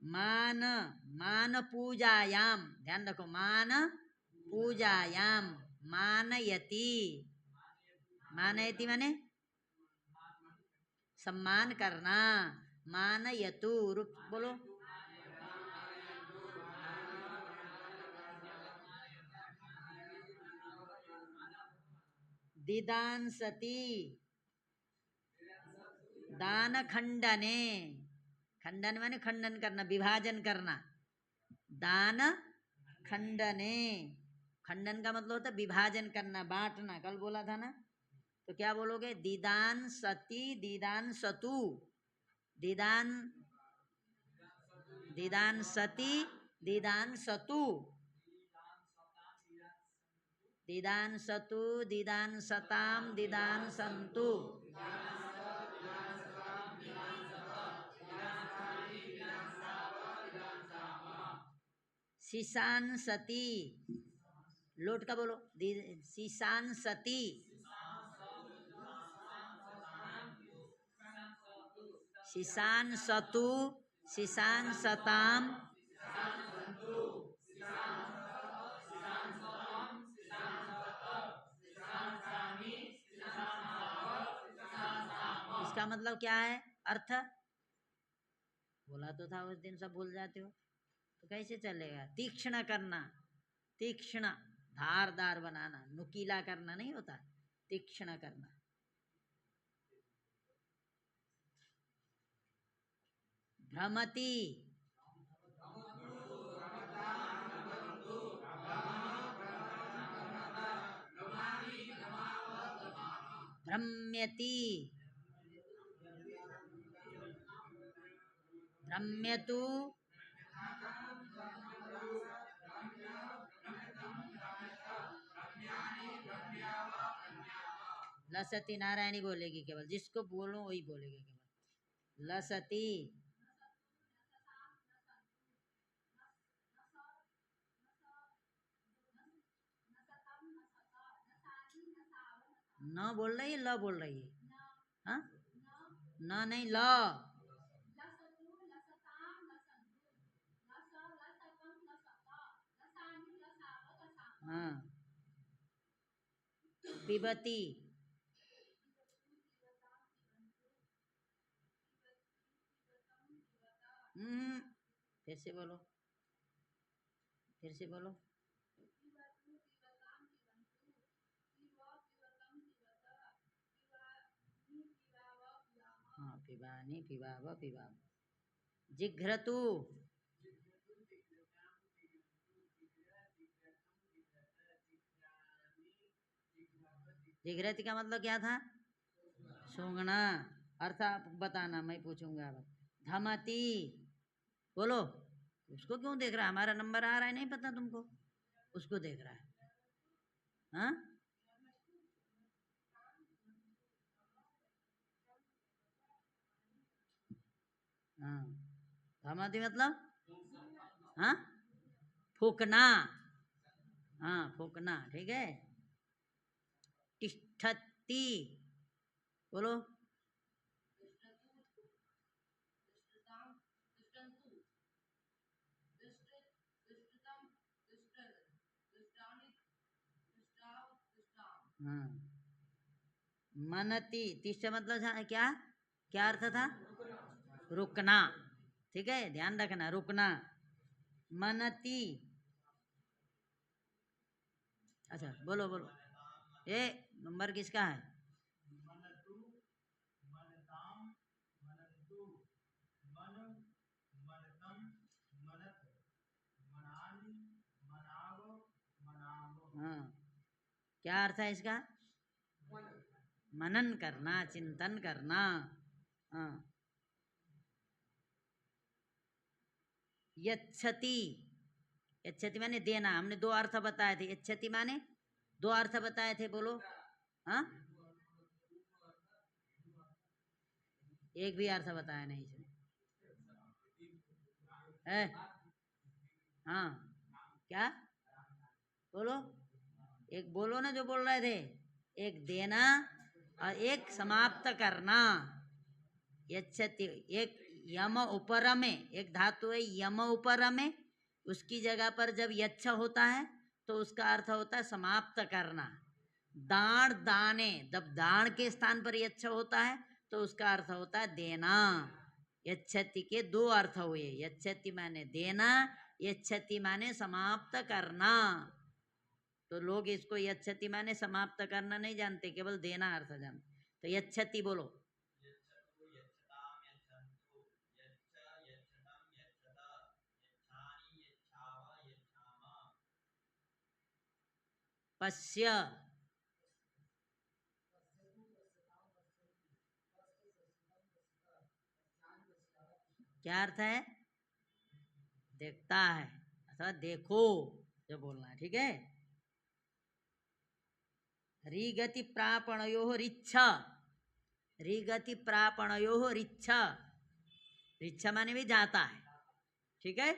मान, मान पूजायाम, ध्यान रखो, मान पूजायाम, मानयति। मानयति माने सम्मान करना। मानयतु, रूप बोलो। दिदांसति, दान खंडने, खंडन माने खंडन करना, विभाजन करना। दान खंडने, खंडन का मतलब होता है विभाजन करना, बांटना, कल बोला था ना। तो क्या बोलोगे? दीदान सती, दीदान सतु, दीदान, दीदान सती, दीदान सतु, दीदान सतु, दीदान सताम, दीदान संतु। शीशान सती, लोट का बोलो। शीशान सती, शिशान सतु, शिशान सताम, इसका मतलब क्या है? अर्थ बोला तो था उस दिन, सब भूल जाते हो तो कैसे चलेगा? तीक्ष्ण करना, तीक्ष्ण धारदार बनाना, नुकीला करना नहीं होता, तीक्ष्ण करना। भ्रमति, भ्रम्यति, भ्रम्यतु, लसती नारायणी बोलेगी केवल, जिसको बोलूं वही बोलेगी केवल। लसती, न बोल रही है, ल बोल रही है। हाँ, न नहीं, ल। हाँ, पिबती, फिर से बोलो, फिर से बोलो। हाँ, पिबानी, पिबाव, पिबाव। जिघ्रतु, जिघ्रति का मतलब क्या था? सूंघना। अर्थ आप बताना, मैं पूछूंगा अब। धमती, बोलो। उसको क्यों देख रहा है? हमारा नंबर आ रहा है, नहीं पता तुमको? उसको देख रहा है। हाँ, हाँ, धमती मतलब हाँ, फूकना। हाँ, फूकना, ठीक है। तिष्ठति, बोलो। हाँ, मनति, तिष्ठ मतलब क्या? क्या अर्थ था? रुकना, ठीक है, ध्यान रखना, रुकना। मनति, अच्छा बोलो बोलो। ये नंबर किसका है? हाँ, क्या अर्थ है इसका? मनन करना, चिंतन करना। हाँ, यच्छति, यच्छति माने देना। हमने दो अर्थ बताए थे। यच्छति माने दो अर्थ बताए थे, बोलो। हाँ, एक भी अर्थ बताया नहीं इसमें। हाँ, क्या? बोलो, एक बोलो ना जो बोल रहे थे। एक देना और एक समाप्त करना। यच्छति, एक यम उपरम में, एक धातु है यम उपरम में, उसकी जगह पर जब यच्छ होता है तो उसका अर्थ होता है समाप्त करना। दान, दाने, जब दान के स्थान पर यच्छ होता है तो उसका अर्थ होता है देना। यच्छति के दो अर्थ हुए। यच्छति माने देना, यच्छति माने समाप्त करना। तो लोग इसको यच्छति माने समाप्त करना नहीं जानते, केवल देना अर्थ जानते। तो यच्छति बोलो। पश्य, क्या अर्थ है? देखता है अथवा देखो, जो बोलना है, ठीक है। रिगति प्रापणयो रिच्छ, रिगति प्रापणयो रिच्छ, रिच्छ माने भी जाता है, ठीक है।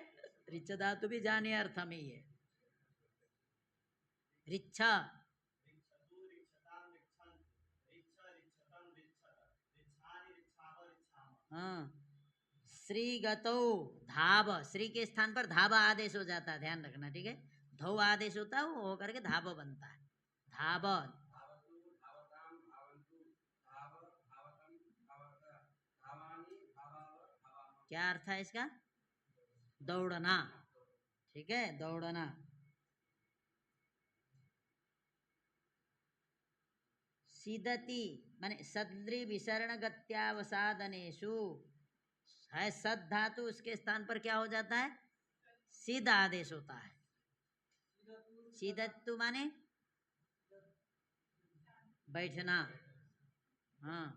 रिच्छ धातु भी जाने अर्थ में ही है। रिच्छ, हाँ, श्री गतौ धाब, श्री के स्थान पर धाबा आदेश हो जाता है, ध्यान रखना, ठीक है। धौ आदेश होता है, वो होकर के धाब बनता है, धाब। क्या अर्थ है इसका? दौड़ना, ठीक है, दौड़ना। सीदति माने सद्रि विसरण गत्यावसादनेषु, है सद धातु, उसके स्थान पर क्या हो जाता है? सिद्ध आदेश होता है। सीदत्तु माने बैठना, हाँ,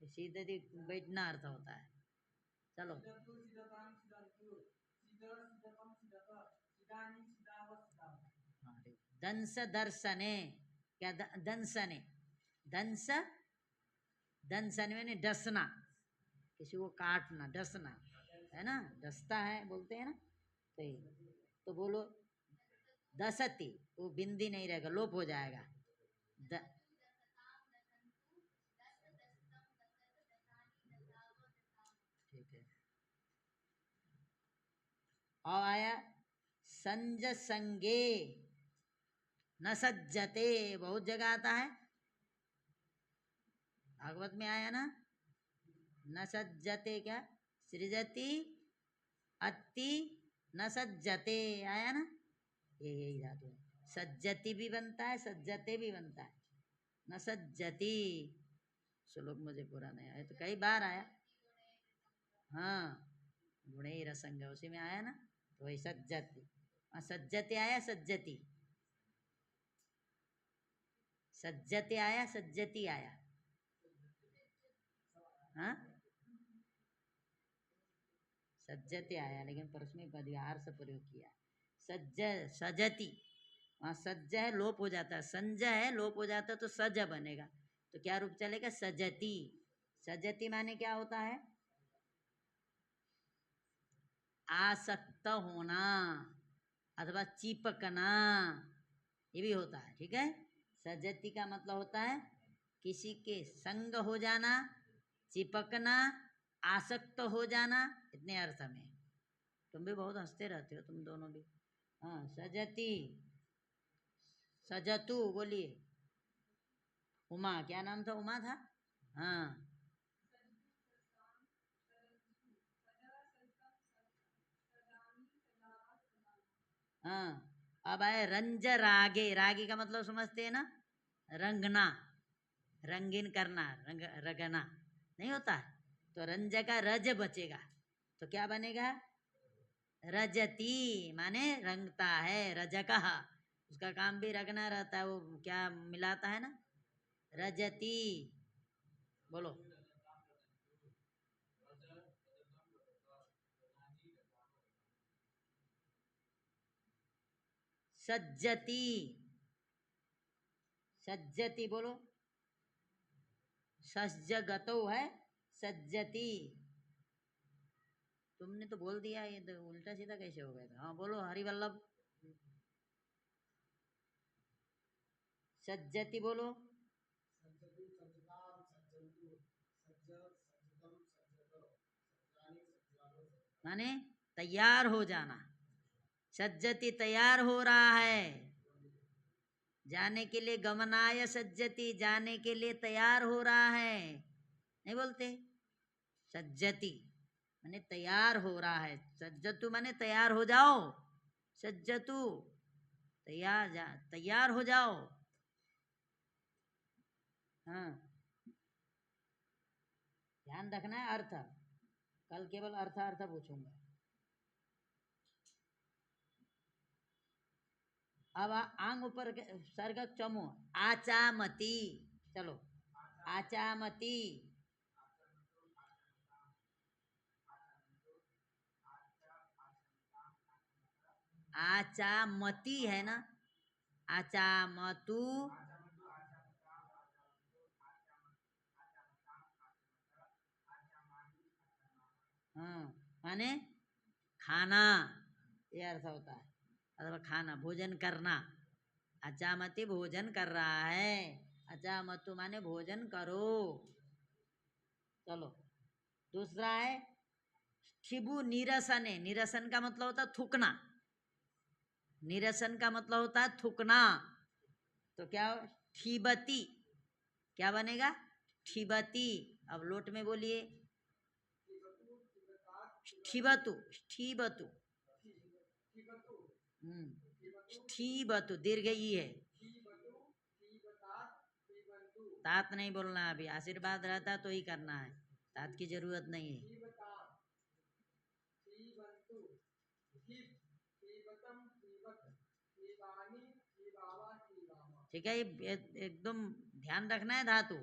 सीदति बैठना अर्थ होता है। चलो, हाँ, दंस दर्शने, क्या दंसने, दंस, दंसने मैंने डसना, किसी को काटना, डसना, है ना, डसता है बोलते हैं ना, तो तो बोलो दसती, वो बिंदी नहीं रहेगा, लोप हो जाएगा। द, ठीक है। और आया संज संगे न सज्जते, बहुत जगह आता है, भागवत में आया ना, न सज्जते, क्या सृजति अति न सज्जते, आया ना, ये यही धातु है। सज्जति भी बनता है, सज्जते भी बनता है, न सज्जति। श्लोक मुझे पूरा नहीं आया, तो कई बार आया, हाँ, गुणे रसंग उसी में आया ना, तो वही सज्जति, सज्जते आया, सज्जति, सज्जते आया, सज्जति आया, हाँ, सज्जते आया, लेकिन परस्मै परिहार से प्रयोग किया, सज्ज, सजति, वहाँ सज्ज है, लोप हो जाता है, संज है, लोप हो जाता है, तो सज बनेगा, तो क्या रूप चलेगा? सजति। सजति माने क्या होता है? आसक्त होना अथवा चिपकना, ये भी होता है, ठीक है। सजति का मतलब होता है किसी के संग हो जाना, चिपकना, आसक्त हो जाना, इतने अर्थ में। तुम भी बहुत हंसते रहते हो, तुम दोनों भी। हाँ, सजति, सजतु बोलिए। उमा, क्या नाम था? उमा था, हाँ, हाँ। अब आए रंज रागे, रागे का मतलब समझते हैं ना, रंगना, रंगीन करना, रंग, रगना नहीं होता है, तो रंज का रज बचेगा, तो क्या बनेगा? रजती, माने रंगता है, रजकः, उसका काम भी रगना रहता है, वो क्या मिलाता है ना, रजती, बोलो। सज्जती, सज्जती बोलो, सज्जगतो है, सज्जती, तुमने तो बोल दिया, ये तो उल्टा सीधा कैसे हो गया था? हाँ बोलो, हरिवल्लभ। सज्जति बोलो, माने तैयार हो जाना, सज्जति तैयार हो रहा है, जाने के लिए, गमनाय सज्जति, जाने के लिए तैयार हो रहा है, नहीं बोलते? सज्जति माने तैयार हो रहा है, सज्जतु माने तैयार हो जाओ, सज्जतु तैयार, तैयार हो जाओ, हाँ, ध्यान रखना है अर्थ, कल केवल अर्थ अर्थ पूछूंगा। अब आंग ऊपर सर्ग चमो, आचामती, चलो, आचामती, आचामती है ना, आचामतु, हाँ, माने खाना, ये अर्थ होता है, अथवा खाना, भोजन करना, अचामती भोजन कर रहा है, अचामतु माने भोजन करो, चलो। दूसरा है ठिबु निरसन है, निरसन का मतलब होता है थूकना, निरसन का मतलब होता है थूकना। तो क्या ठिबती, क्या बनेगा ठिबती। अब लोट में बोलिए ठिबतु, ठिबतु, ठिबतु दीर्घ ई है, तात नहीं बोलना है। अभी आशीर्वाद रहता तो ही करना है, तात की जरूरत नहीं है। ठीक है, ये एकदम ध्यान रखना है धातु।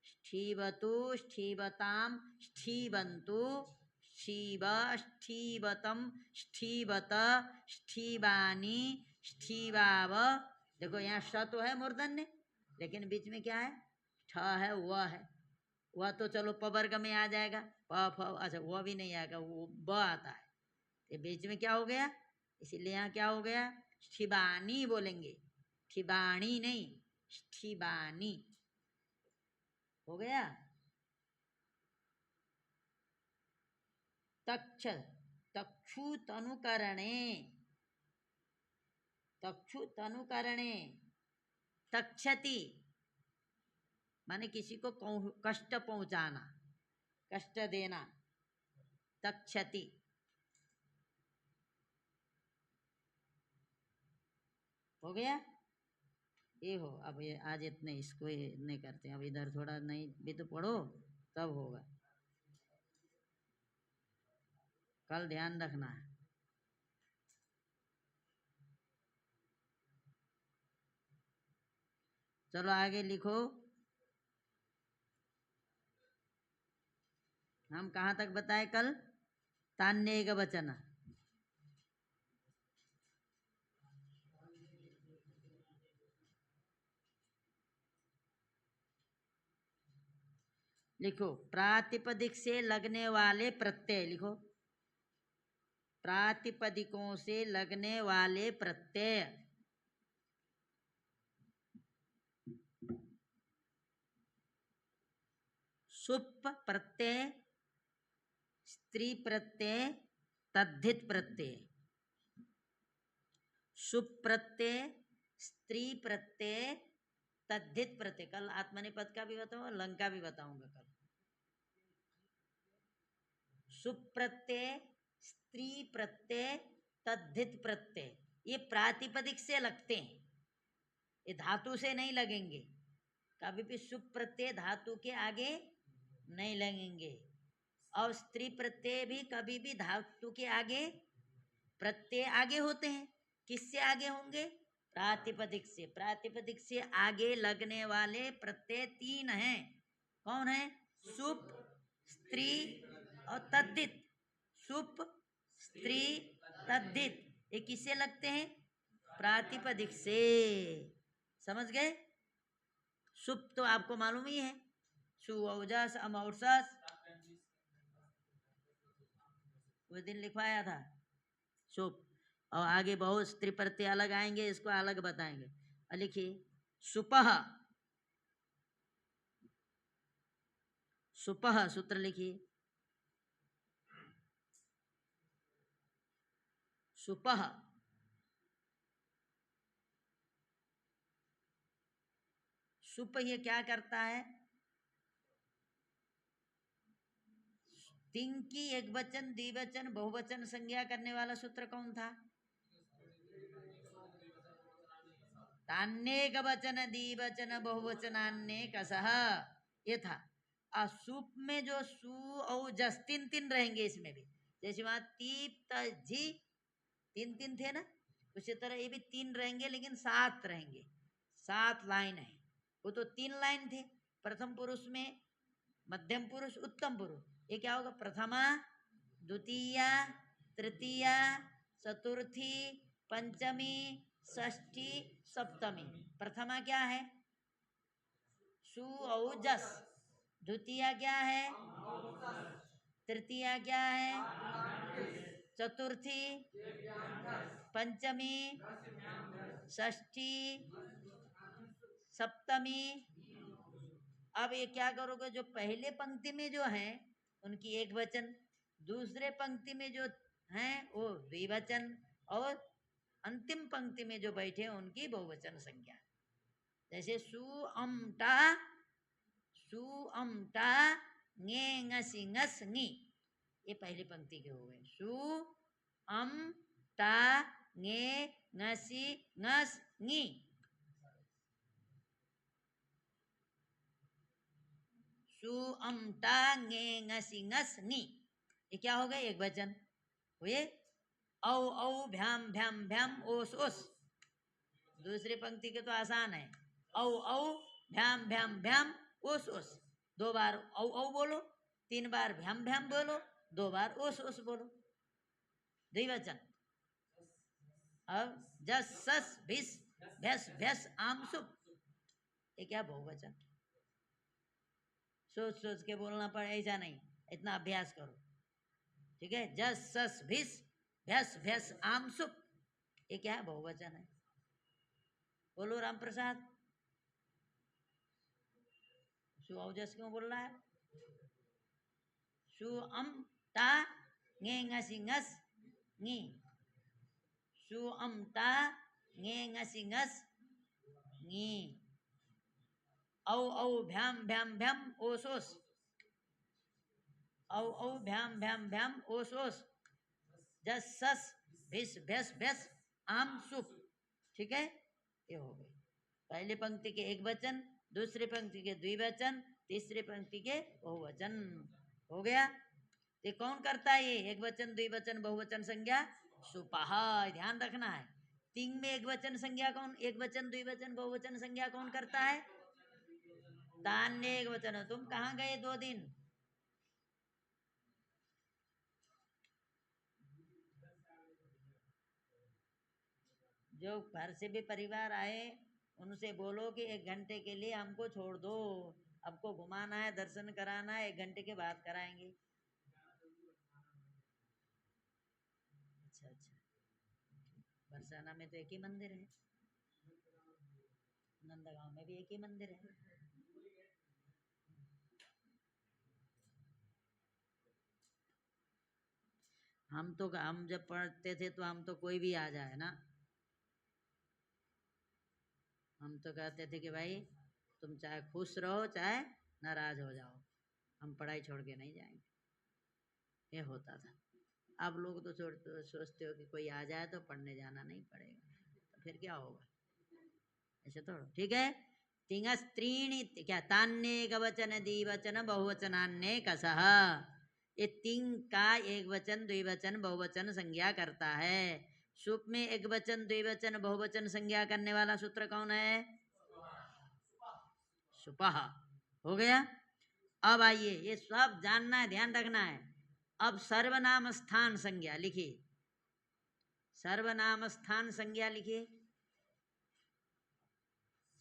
स्थीवतु, स्थीवताम, स्थीवन्तु, स्थीव, स्थीवतम, स्थीवत, स्थीवानी, स्थीवाव। देखो यहाँ श तो है मूर्धन्य, लेकिन बीच में क्या है ठ है, व है। वह तो चलो प वर्ग में आ जाएगा, प फ, अच्छा वह भी नहीं आएगा, वो ब आता है। ये बीच में क्या हो गया, इसीलिए यहाँ क्या हो गया शिबानी बोलेंगे, शिबाणी नहीं, शिबानी हो गया। तक्ष, तक्षु तनुकरणे, तक्षु तनुकरणे, तक्षति माने किसी को कष्ट पहुंचाना, कष्ट देना, तक्षति। हो गया ये हो। अब ये आज इतने इसको नहीं करते, अब इधर थोड़ा नहीं भी तो पढ़ो तब होगा, कल ध्यान रखना है। चलो आगे लिखो, हम कहाँ तक बताए कल, तान्य का वचन। लिखो प्रातिपदिक से लगने वाले प्रत्यय, लिखो प्रातिपदिकों से लगने वाले प्रत्यय। सुप प्रत्यय, स्त्री प्रत्यय, तद्धित प्रत्यय। सुप प्रत्यय, स्त्री प्रत्यय, तद्धित प्रत्यय। कल आत्मनिपद का भी बताऊंगा, लंग का भी बताऊंगा कल। सुप प्रत्यय, स्त्री प्रत्यय, तद्धित प्रत्यय, ये प्रातिपदिक से लगते हैं, ये धातु से नहीं लगेंगे। कभी भी सुप प्रत्यय धातु के आगे नहीं लगेंगे, और स्त्री प्रत्यय भी कभी भी धातु के आगे, प्रत्यय आगे होते हैं, किससे आगे होंगे, प्रातिपदिक से। प्रातिपदिक से आगे लगने वाले प्रत्यय तीन हैं, कौन है, सुप, स्त्री और तद्धित। सुप, स्त्री, तद्धित, ये किससे लगते हैं, प्रातिपदिक से। समझ गए। सुप तो आपको मालूम ही है, सु औजस अमौसस, उस दिन लिखवाया था सुप। और आगे बहुत स्त्री प्रत्यय अलग आएंगे, इसको अलग बताएंगे। लिखिए सुपह, सुपह सूत्र लिखिए, सुपह। सुप ये क्या करता है, तिंग की एक वचन द्विवचन बहुवचन संज्ञा करने वाला सूत्र कौन था, तान्नेक वचन द्विवचन बहुवचनान्य कसह, ये था। और सुप में जो सु और जस तीन तीन रहेंगे इसमें भी, जैसे वहां तीप जी तीन तीन थे ना, उसी तरह ये भी तीन रहेंगे, लेकिन सात रहेंगे, सात लाइन है। वो तो तीन लाइन थे प्रथम पुरुष में, मध्यम पुरुष, उत्तम पुरुष। ये क्या होगा, प्रथमा, द्वितीया, तृतीया, चतुर्थी, पंचमी, षष्ठी, सप्तमी। प्रथमा क्या है, सु और जस। द्वितीया क्या है, तृतीया क्या है, चतुर्थी, पंचमी, षष्ठी, सप्तमी। अब ये क्या करोगे, जो पहले पंक्ति में जो है उनकी एक वचन, दूसरे पंक्ति में जो हैं वो द्विवचन, और अंतिम पंक्ति में जो बैठे हैं उनकी बहुवचन संज्ञा। जैसे सुअमटा, सुअमटा ङे ङसी ङस ङी, ये पहली पंक्ति के हो गए। सुअमटा ङे ङसी ङस ङी, सुअमटा ङे ङसी ङस ङी, ये क्या हो गए? एक वचन हुए। औ औ भ्याम भ्याम भ्याम ओस ओस, दूसरी पंक्ति के तो आसान है। औ औ भ्याम भ्याम भ्याम ओस ओस, 2 बार औ औ बोलो, 3 बार भ्याम भ्याम बोलो, 2 बार ओस ओस बोलो, द्विवचन। अब जस सस भिस भैस भैस आम सुप, ये क्या? बहुवचन। सोच सोच के बोलना पड़े, ऐसा नहीं, इतना अभ्यास करो, ठीक है। जस सस भिस भैस भैस आम सुप, ये क्या है? बहुवचन है। बोलो राम प्रसाद, सु औजस क्यों बोल रहा है? सु अम ता ङे ङसी ङस ङी, सु अम ता ङे ङसी ङस ङी, औ औ भ्याम भ्याम भ्याम ओस ओस, औ औ भ्याम भ्याम भ्याम ओस ओस, जस सस भिस भैस भैस आम सुप, ठीक है। ये हो गई पहली पंक्ति के एक वचन, दूसरी पंक्ति के द्विवचन, तीसरी पंक्ति के बहुवचन, हो गया। ये कौन करता है? ये एक वचन द्विवचन बहुवचन संज्ञा सुपहा, ध्यान रखना है। तिंग में एक वचन संज्ञा कौन, एक वचन द्विवचन बहुवचन संज्ञा कौन करता है? तान ने एक वचन। तुम कहाँ गए 2 दिन? जो घर से भी परिवार आए उनसे बोलो कि 1 घंटे के लिए हमको छोड़ दो, आपको घुमाना है, दर्शन कराना है, 1 घंटे के बाद कराएंगे। अच्छा अच्छा, बरसाना में तो एक ही मंदिर है, नंदगांव में भी एक ही मंदिर है। हम जब पढ़ते थे तो हम तो कोई भी आ जाए ना, हम तो कहते थे कि भाई तुम चाहे खुश रहो चाहे नाराज हो जाओ, हम पढ़ाई छोड़ के नहीं जाएंगे, ये होता था। अब लोग तो सोचते हो कि कोई आ जाए तो पढ़ने जाना नहीं पड़ेगा, तो फिर क्या होगा? ऐसे तो ठीक है। तिंगस त्रीणि, क्या? तान्ने कवचन द्विवचन बहुवचनान्ने कसह, ये तिंग का एक वचन द्विवचन बहुवचन संज्ञा करता है। सुप में एक वचन द्विवचन बहुवचन संज्ञा करने वाला सूत्र कौन है? सुपह, हो गया। अब आइए, ये सब जानना है, ध्यान रखना है। अब सर्वनाम स्थान संज्ञा लिखिए, सर्वनाम स्थान संज्ञा लिखिए।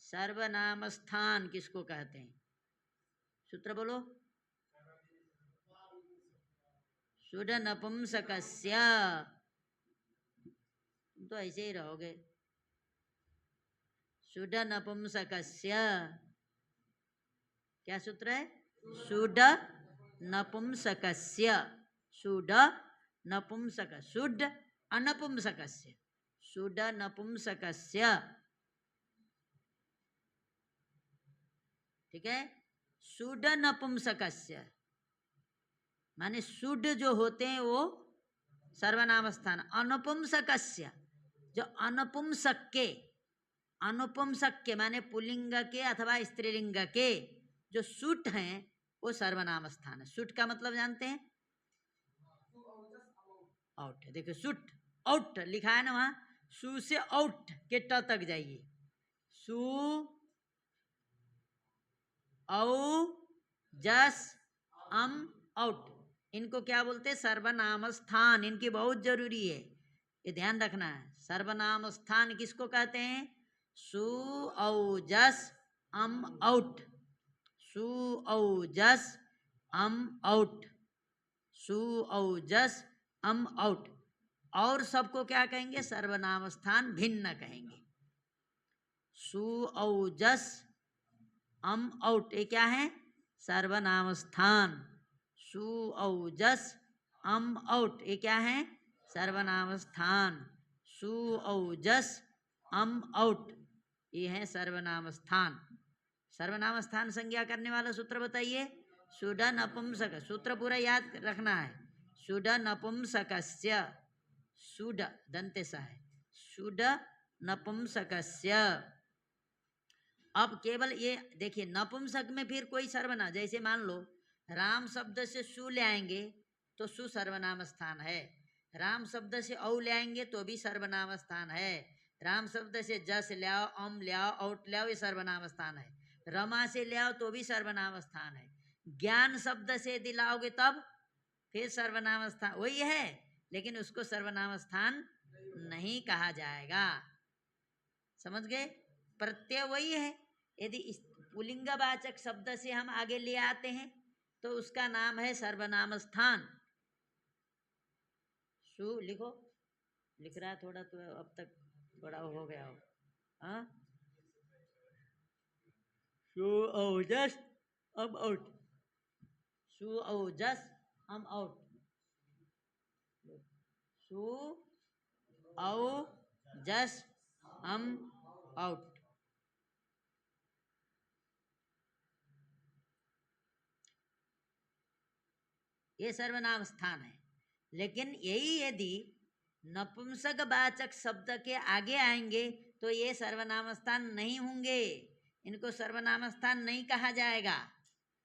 सर्वनाम स्थान किसको कहते हैं? सूत्र बोलो। शुद्ध नपुंसकस्य, तुम तो ऐसे ही रहोगे। शुद्ध नपुंसकस्य क्या सूत्र है? शुद्ध नपुंसकस्य, शुद्ध नपुंसक, शुद्ध अनपुंसकस्य, शुद्ध नपुंसकस्य, ठीक है। शुद्ध नपुंसकस्य माने शुद्ध जो होते हैं वो सर्वनाम स्थान। अनपुंसकस्य, जो अनपुंसक के, अनुपुंसक के माने पुल्लिंग के अथवा स्त्रीलिंग के जो सुट हैं वो सर्वनाम स्थान है। सुट का मतलब जानते हैं? आउट। देखो सुट आउट लिखा है ना, वहां सु से आउट के ट तक जाइए। सु औ जस अम आउट, इनको क्या बोलते हैं? सर्वनाम स्थान। इनकी बहुत जरूरी है, ये ध्यान रखना है। सर्वनाम स्थान किसको कहते हैं? सु औ जस अम आउट, सु औ जस अम आउट, सु औ जस अम आउट। और सबको क्या कहेंगे? सर्वनाम स्थान भिन्न कहेंगे। सु औ जस अम आउट, ये क्या है? सर्वनाम स्थान। सु औजस अम औट, ये क्या है? सर्वनाम स्थान। सु औजस अम औट, ये है सर्वनाम स्थान। सर्वनाम स्थान संज्ञा करने वाला सूत्र बताइए। सुड नपुंसक, सूत्र पूरा याद रखना है। सुड नपुंसकस्य, सुड दंते सा है, सुड नपुंसकस्य। अब केवल ये देखिए, नपुंसक में फिर कोई सर्वनाम, जैसे मान लो राम शब्द से सु ले आएंगे तो सु सर्वनाम स्थान है। राम शब्द से औ ले आएंगे तो भी सर्वनाम स्थान है। राम शब्द से जस ले आओ, अम ले आओ, औट ले आओ, ये सर्वनाम स्थान है। रमा से ले आओ तो भी सर्वनाम स्थान है। ज्ञान शब्द से दिलाओगे तब फिर सर्वनाम स्थान वही है, लेकिन उसको सर्वनाम स्थान नहीं कहा जाएगा। समझ गए? प्रत्यय वही है। यदि इस पुल्लिंगवाचक शब्द से हम आगे ले आते हैं तो उसका नाम है सर्वनाम स्थान। सु लिखो, लिख रहा है थोड़ा तो अब तक थोड़ा हो गया हो। हाँ, सु औजस अम औट, सु औजस अम औट, सु औजस अम औट। ये सर्वनाम स्थान है। लेकिन यही यदि नपुंसक वाचक शब्द के आगे आएंगे तो ये सर्वनाम स्थान नहीं होंगे, इनको सर्वनाम स्थान नहीं कहा जाएगा।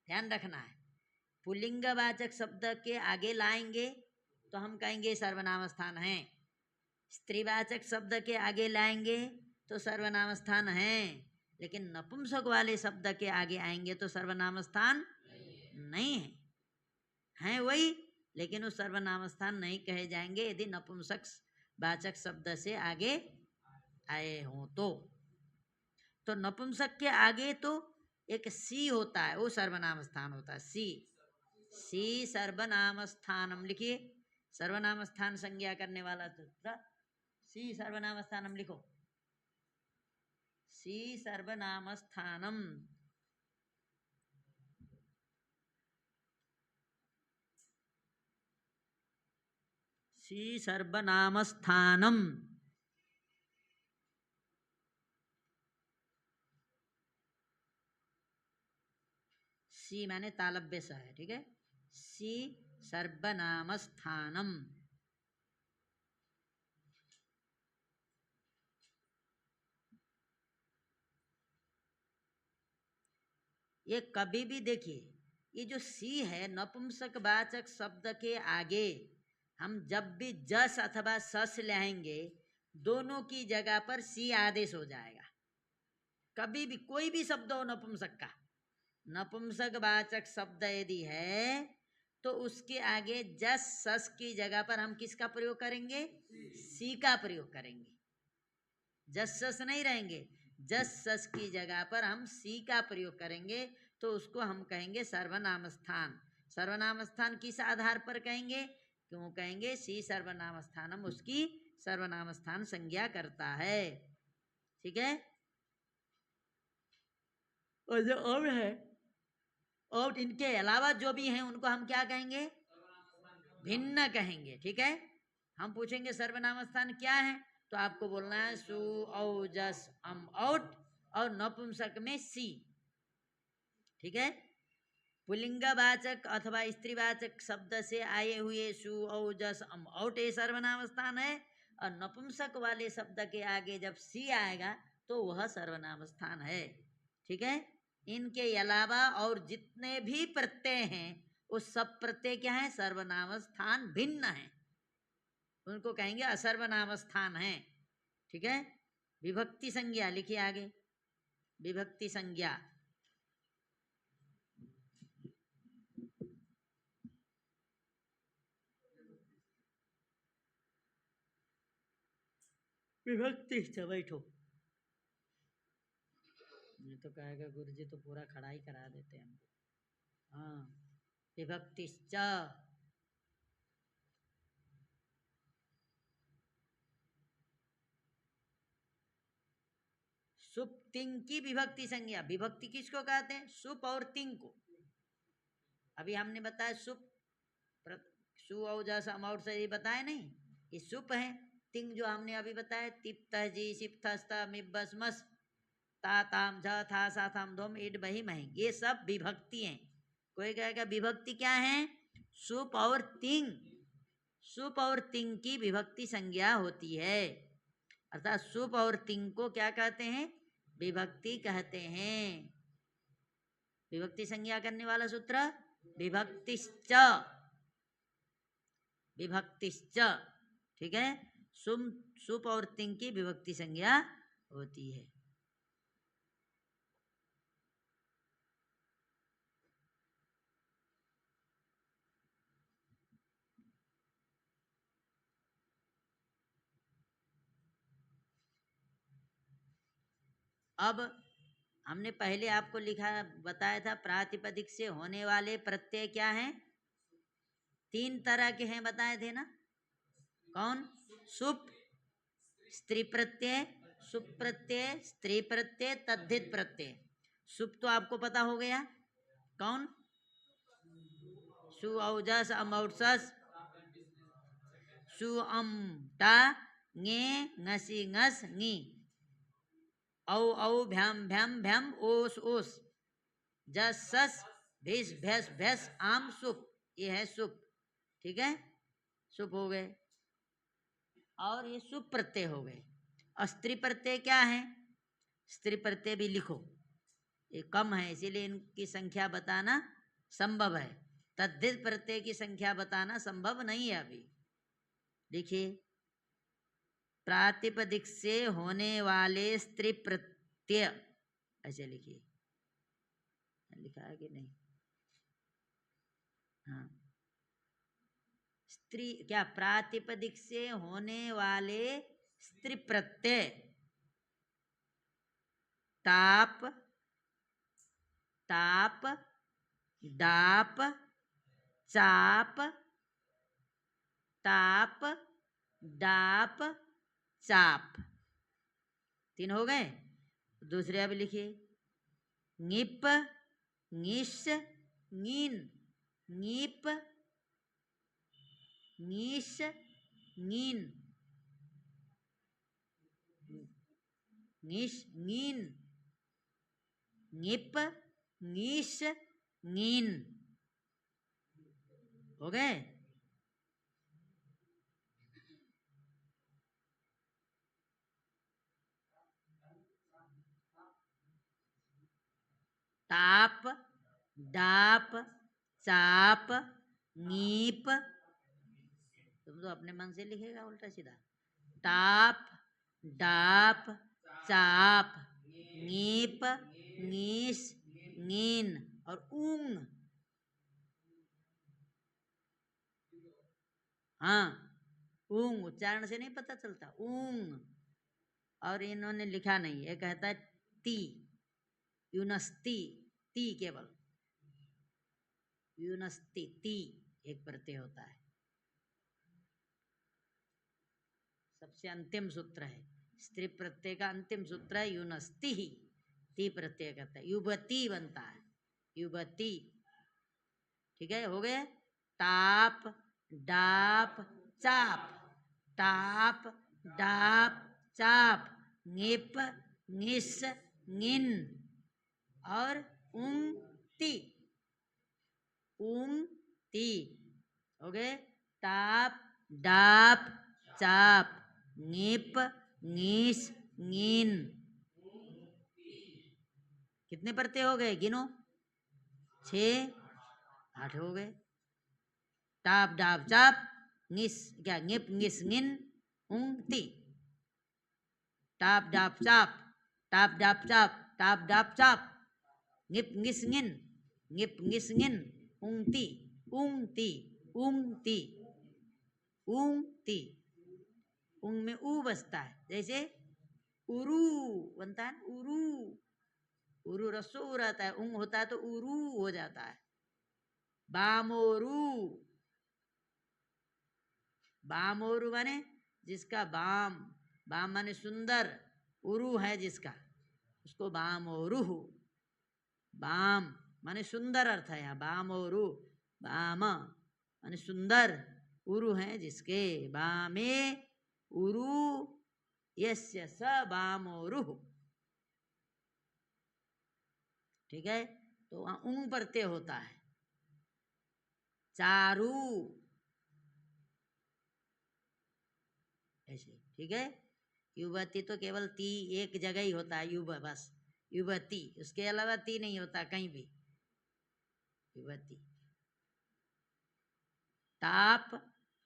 ध्यान रखना है। पुल्लिंग वाचक शब्द के आगे लाएंगे तो हम कहेंगे सर्वनाम स्थान है। स्त्रीवाचक शब्द के आगे लाएंगे तो सर्वनाम स्थान है। लेकिन नपुंसक वाले शब्द के आगे आएंगे तो सर्वनाम स्थान नहीं है, हैं वही, लेकिन वो सर्वनाम स्थान नहीं कहे जाएंगे यदि नपुंसक वाचक शब्द से आगे आए हों तो नपुंसक के आगे तो एक सी होता है, वो सर्वनाम स्थान होता है। सी, सी सर्वनाम स्थानम लिखिए। सर्वनाम स्थान संज्ञा करने वाला सूत्र सी सर्वनाम स्थानम लिखो। सी सर्वनाम स्थानम, सी सर्वनाम स्थानम। सी माने तालव्य सा है, ठीक है। सी सर्वनाम स्थानम। ये कभी भी देखिए, ये जो सी है नपुंसक वाचक शब्द के आगे हम जब भी जस अथवा सस लाएंगे दोनों की जगह पर सी आदेश हो जाएगा। कभी भी कोई भी शब्द हो नपुंसक का, नपुंसक वाचक शब्द यदि है तो उसके आगे जस सस की जगह पर हम किसका प्रयोग करेंगे? सी का प्रयोग करेंगे। जस सस नहीं रहेंगे, जस सस की जगह पर हम सी का प्रयोग करेंगे तो उसको हम कहेंगे सर्वनाम स्थान। सर्वनाम स्थान किस आधार पर कहेंगे? क्यों कहेंगे? सी सर्वनाम स्थानम उसकी सर्वनाम स्थान संज्ञा करता है। ठीक है। और जो और है, और इनके अलावा जो भी हैं उनको हम क्या कहेंगे? भिन्न कहेंगे। ठीक है। हम पूछेंगे सर्वनाम स्थान क्या है तो आपको बोलना है सु औ जस अम औट और नपुंसक में सी। ठीक है। पुल्लिंगवाचक अथवा स्त्रीवाचक शब्द से आए हुए सु औ जस अम औट ये सर्वनाम स्थान है, और नपुंसक वाले शब्द के आगे जब सी आएगा तो वह सर्वनाम स्थान है। ठीक है। इनके अलावा और जितने भी प्रत्यय हैं वो सब प्रत्यय क्या है? सर्वनाम स्थान भिन्न है, उनको कहेंगे असर्वनाम स्थान है। ठीक है। विभक्ति संज्ञा लिखिए आगे। विभक्ति संज्ञा, विभक्ति से बैठो, ये तो कहेगा गुरु जी तो पूरा खड़ा ही करा देते हैं हमको। हाँ, विभक्तिश्च, सुप तिंग की विभक्ति संज्ञा। विभक्ति किसको कहते हैं? सुप और तिंग को। अभी हमने बताया सुप सु औजा सम और से बताए नहीं, ये सुप है। तिंग जो हमने अभी बताया, तिप तहजी सिप थस्ता मिब्बस मस ता ताम झ था सा थाम धोम इड बही मही, ये सब विभक्ति हैं। कोई कहेगा विभक्ति क्या है? सुप और तिंग, सुप और तिंग की विभक्ति संज्ञा होती है। अर्थात सुप और तिंग को क्या कहते हैं? विभक्ति कहते हैं। विभक्ति संज्ञा करने वाला सूत्र विभक्तिश्च, विभक्तिश्च। ठीक है, सुम सुप और तिंग की विभक्ति संज्ञा होती है। अब हमने पहले आपको लिखा बताया था, प्रातिपदिक से होने वाले प्रत्यय क्या हैं? 3 तरह के हैं, बताए थे ना? कौन? सुप स्त्री प्रत्यय, सुप प्रत्यय, स्त्री प्रत्यय, तद्धित प्रत्यय। सुप तो आपको पता हो गया, कौन? सु औजस अमौसस सु अम टा ङे ngसी ngस ङी औ औ भ्याम भ्याम भ्याम ओस ओस जस सस भिस भैस भैस आम सुप, ये है सुप। ठीक है, सुप हो गए। और ये सुप प्रत्यय हो गए। और स्त्री प्रत्यय क्या है? स्त्री प्रत्यय भी लिखो, ये कम है इसीलिए इनकी संख्या बताना संभव है। तद्धित प्रत्यय की संख्या बताना संभव नहीं है अभी। देखिए, प्रातिपदिक से होने वाले स्त्री प्रत्यय, ऐसे लिखिए, लिखा है कि नहीं? हाँ, स्त्री क्या? प्रातिपदिक से होने वाले स्त्री प्रत्यय ताप ताप डाप चाप, ताप डाप चाप, 3 हो गए। दूसरे अब लिखिए, ङिप ङिश ङीन ङीप ङीश ङीन ङीश ङीन ङिप ङीश ङीन, हो गए। ताप डाप चाप ङीप, तुम तो अपने मन से लिखेगा उल्टा सीधा। ताप डाप चाप ङीप ङीस ङीन और ऊंग। हाँ, ऊंग उच्चारण से नहीं पता चलता, ऊंग। और इन्होंने लिखा नहीं, ये कहता है ती, यूनस्ती, ती केवल, यूनस्ती ती एक प्रत्यय होता है। सबसे अंतिम सूत्र है, स्त्री प्रत्यय का अंतिम सूत्र है यूनस्ती ही, ती प्रत्यय करता है, युवती बनता है, युवती। ठीक है, हो गए। ताप डाप चाप, ताप डाप चाप ङिप ङिस ङिन और ऊंगती, ऊंगती, हो गए। ताप डाप चाप ङिप ङिस ङिन, कितने प्रत्यय हो गए? गिनो, 6 8 हो गए। टाप डाप चाप ङिस क्या ङिप ङिस ङिन ऊंगती, टाप डाप चाप टाप डाप चाप टाप डाप चाप ङिप ङिस ङिन ङिप ङिस ङिन ऊंगती ऊंगती ऊंगती ऊंगती। ऊंग में ऊ बसता है, जैसे उरू बनता है, उरू, उरू रसो रहता है, ऊंग होता है तो उरू हो जाता है। बामोरू, बामोरू माने जिसका बाम, बाम माने सुंदर, उरू है जिसका, उसको बामोरू, बाम माने सुंदर अर्थ है यहाँ, बामोरू, बाम माने सुंदर, उरु हैं जिसके, बामे उरु यस्य स बामोरुः। ठीक है, तो वहां ऊं प्रत्यय होता है। चारू ऐसे, ठीक है। युवती तो केवल ती एक जगह ही होता है, युव बस, युवती, उसके अलावा ती नहीं होता कहीं भी, युवती। टाप,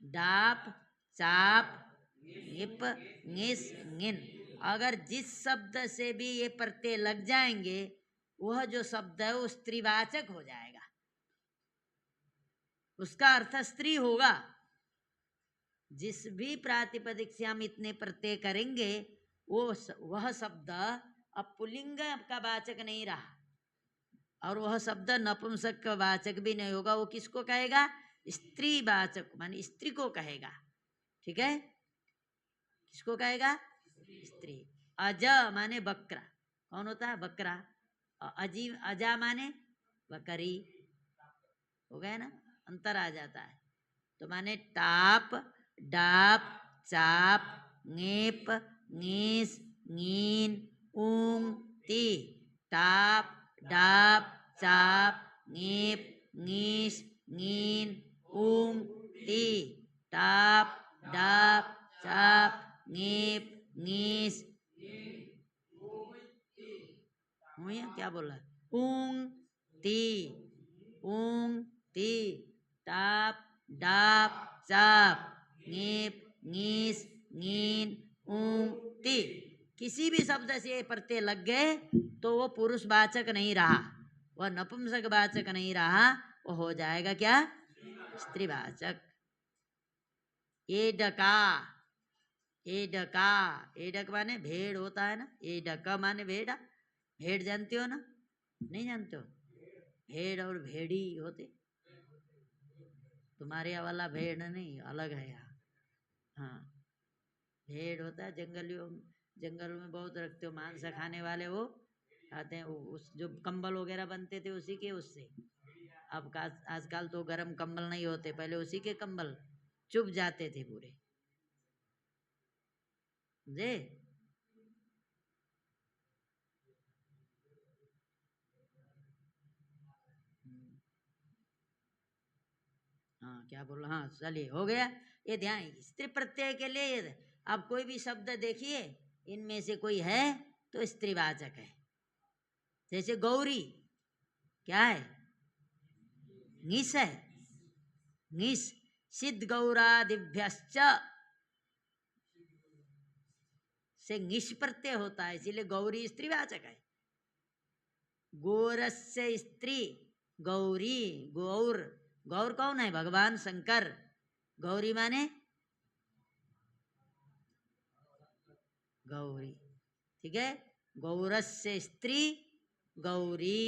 डाप, चाप, ङिप, ङिस, ङिन, अगर जिस शब्द से भी ये प्रत्यय लग जाएंगे वह जो शब्द है वो स्त्रीवाचक हो जाएगा, उसका अर्थ स्त्री होगा। जिस भी प्रातिपदिक से हम इतने प्रत्यय करेंगे वह शब्द अब पुल्लिंग का वाचक नहीं रहा, और वह शब्द नपुंसक का वाचक भी नहीं होगा। वो किसको कहेगा? स्त्री वाचक, माने स्त्री को कहेगा। ठीक है, किसको कहेगा? स्त्री। अज माने बकरा, कौन होता है? बकरा। अजी, अजा माने बकरी, हो गया ना, अंतर आ जाता है। तो माने टाप, डाप, चाप, ङेप, ङीस, ङीन, ऊंग, ती। टाप, डाप, चाप, ङेप, ङीस, ङीन, ऊंग, ती। टाप, डाप, चाप, ङेप, ङीस, हुई क्या बोला? ऊंग ती, ऊंग ती। टाप, डाप, चाप, ङेप, ङीस, ङीन, ऊंग, ती। किसी भी शब्द से ये प्रत्यय लग गए तो वो पुरुषवाचक नहीं रहा, वह नपुंसकवाचक नहीं रहा, वो हो जाएगा क्या? स्त्रीवाचक। एडका, एडका, एडक माने भेड़ होता है ना, एडक माने भेड़ा। भेड़ जानते हो ना? नहीं जानते हो? भेड़ और भेड़ी होते, तुम्हारे यहाँ वाला भेड़ नहीं, अलग है यहाँ। हाँ, भेड़ होता है, जंगल में बहुत रखते हो, मांस खाने वाले वो खाते हैं। उस जो कंबल वगैरह बनते थे उसी के, उससे। अब का आजकल तो गर्म कंबल नहीं होते, पहले उसी के कंबल चुभ जाते थे पूरे जे। हाँ, क्या बोल रहा? हाँ चलिए, हो गया। ये ध्यान, स्त्री प्रत्यय के लिए अब कोई भी शब्द देखिए, इनमें से कोई है तो स्त्रीवाचक है। जैसे गौरी क्या है? निस है, निस। सिद्ध गौरादिभ्यश्च से निश प्रत्यय होता है, इसीलिए गौरी स्त्रीवाचक है। गोरस्य स्त्री गौरी, गौर, गौर कौन है? भगवान शंकर। गौरी माने गौरी, ठीक है। गौरस्य स्त्री गौरी,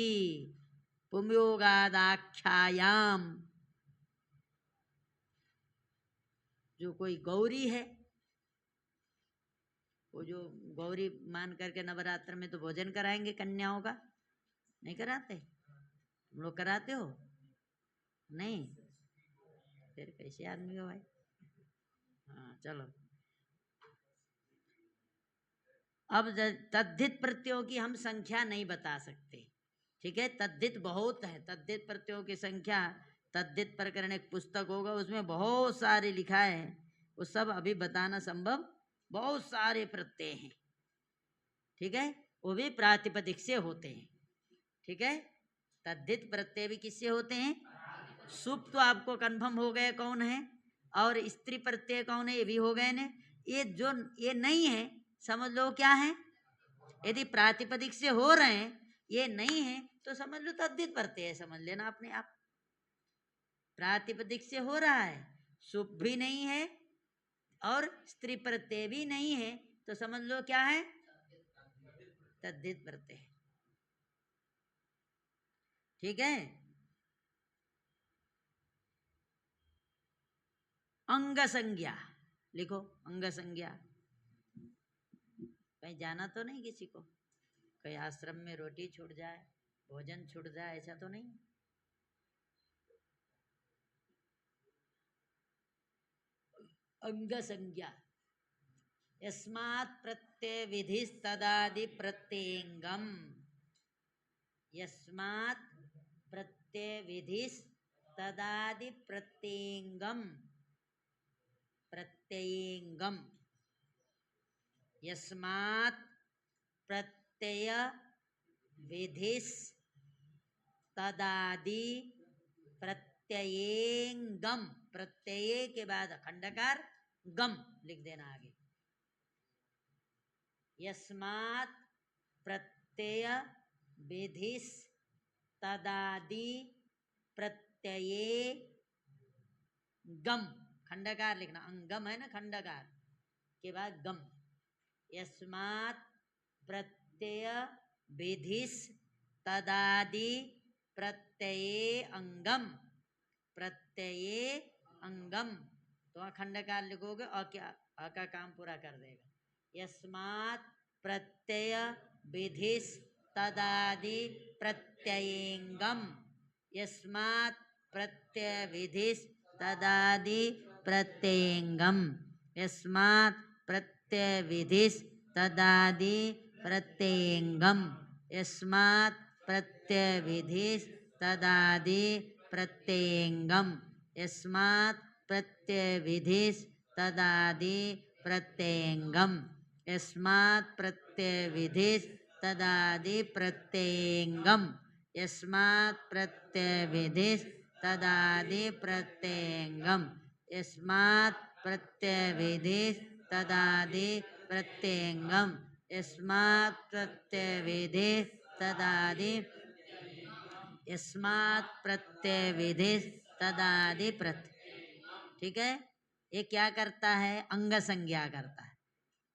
पुंयोगादाख्यायाम, जो कोई गौरी है, वो जो गौरी मान करके नवरात्र में तो भोजन कराएंगे कन्याओं का, नहीं कराते? तुम लोग कराते हो? नहीं? फिर कैसे आदमी हो भाई? हाँ चलो। अब तद्धित प्रत्ययों की हम संख्या नहीं बता सकते, ठीक है। तद्धित बहुत है, तद्धित प्रत्ययों की संख्या, तद्धित प्रकरण एक पुस्तक होगा, उसमें बहुत सारे लिखा है, वो सब अभी बताना संभव। बहुत सारे प्रत्यय हैं, ठीक है, वो भी प्रातिपदिक से होते हैं, ठीक है। तद्धित प्रत्यय भी किससे होते हैं? सुप तो आपको कन्फर्म हो गए कौन है, और स्त्री प्रत्यय कौन है, ये भी हो गए ने। ये जो ये नहीं है, समझ लो क्या है। यदि प्रातिपदिक से हो रहे हैं, ये नहीं है, तो समझ लो तद्धित प्रत्यय है, समझ लेना अपने आप। प्रातिपदिक से हो रहा है, सुप भी नहीं है और स्त्री प्रत्यय भी नहीं है, तो समझ लो क्या है? तद्धित प्रत्यय, ठीक है। अंग संज्ञा लिखो, अंग संज्ञा। कहीं जाना तो नहीं किसी को, कहीं आश्रम में रोटी छूट जाए, भोजन छूट जाए, ऐसा तो नहीं? अंग संज्ञा। यस्मात् प्रत्यय विधिस्तदादि प्रत्ययंगम। यस्मात् प्रत्यय विधिस्तदादि प्रत्ययंगम। प्रत्ययंगम। यस्मात् प्रत्यय विधिस तदादि प्रत्ययेंगम। प्रत्यय के बाद खंडकार गम लिख देना आगे। यस्मात् प्रत्यय विधिस तदादि प्रत्यये गम। खंडकार लिखना, अंगम है ना, खंडकार के बाद गम। यस्मात् प्रत्यय विधिस तदादि प्रत्यये अंगम। प्रत्यये अंगम। तो वहाँ खंडकार लिखोगे और क्या अ का काम पूरा कर देगा। यस्मात् प्रत्यय विधिस तदादि प्रत्ययेंगम। यस्मात् प्रत्यय विधिस तदादि प्रत्ययेंगम। यस्मात् प्रत्यय विधिस तदादि प्रत्ययेंगम। यस्मात् प्रत्यय विधिस तदादि प्रत्ययेंगम। यस्मात् प्रत्यय विधिस तदादि प्रत्ययेंगम। यस्मात् प्रत्यय विधिस तदादि प्रत्ययेंगम। यस्मात् प्रत्यय विधिस तदादि प्रत्ययेंगम। यस्मात् प्रत्यय विधिस तदादि प्रत्ययेंगम। यस्मात् प्रत्यय विधिस तदादि। यस्मात् प्रत्यय विधिस तदादि प्रत्यय। ठीक है। ये क्या करता है, अंग संज्ञा करता है।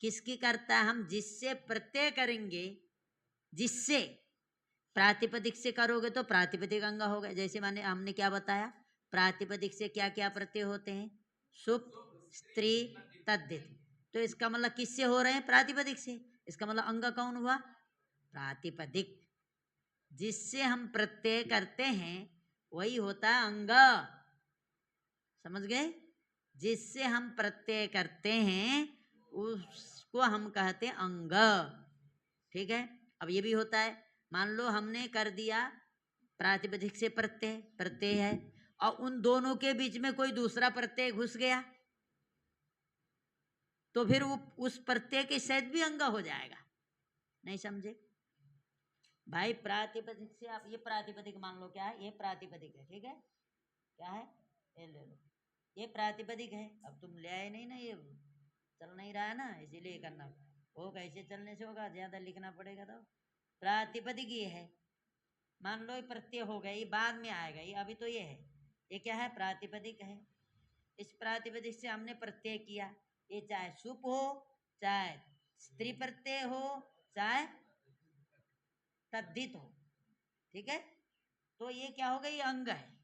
किसकी करता है, हम जिससे प्रत्यय करेंगे, जिससे प्रातिपदिक से करोगे तो प्रातिपदिक अंग होगा। जैसे माने हमने क्या बताया, प्रातिपदिक से क्या क्या प्रत्यय होते हैं, सुप स्त्री तद्धित। तो इसका मतलब किससे हो रहे हैं, प्रातिपदिक से। इसका मतलब अंग कौन हुआ, प्रातिपदिक। जिससे हम प्रत्यय करते हैं वही होता है अंग। समझ गए। जिससे हम प्रत्यय करते हैं उसको हम कहते हैं अंग। ठीक है। अब ये भी होता है, मान लो हमने कर दिया प्रातिपदिक से प्रत्यय, प्रत्यय है, और उन दोनों के बीच में कोई दूसरा प्रत्यय घुस गया तो फिर वो उस प्रत्यय के सहित भी अंग हो जाएगा। नहीं समझे भाई। प्रातिपदिक से आप ये प्रातिपदिक मान लो, क्या है ये प्रातिपदिक है, ठीक है, क्या है ये ले लो, ये प्रातिपदिक है। अब तुम ले आए नहीं ना, ये चल नहीं रहा है ना, इसीलिए करना। वो कैसे चलने से होगा, ज्यादा लिखना पड़ेगा। तो प्रातिपदिक ये है, मान लो ये प्रत्यय हो गया, ये बाद में आएगा, ये अभी तो ये है, ये क्या है प्रातिपदिक है। इस प्रातिपदिक से हमने प्रत्यय किया, ये चाहे सुप हो, चाहे स्त्री प्रत्यय हो, चाहे तद्धित हो। ठीक है। तो ये क्या हो गया, ये अंग है।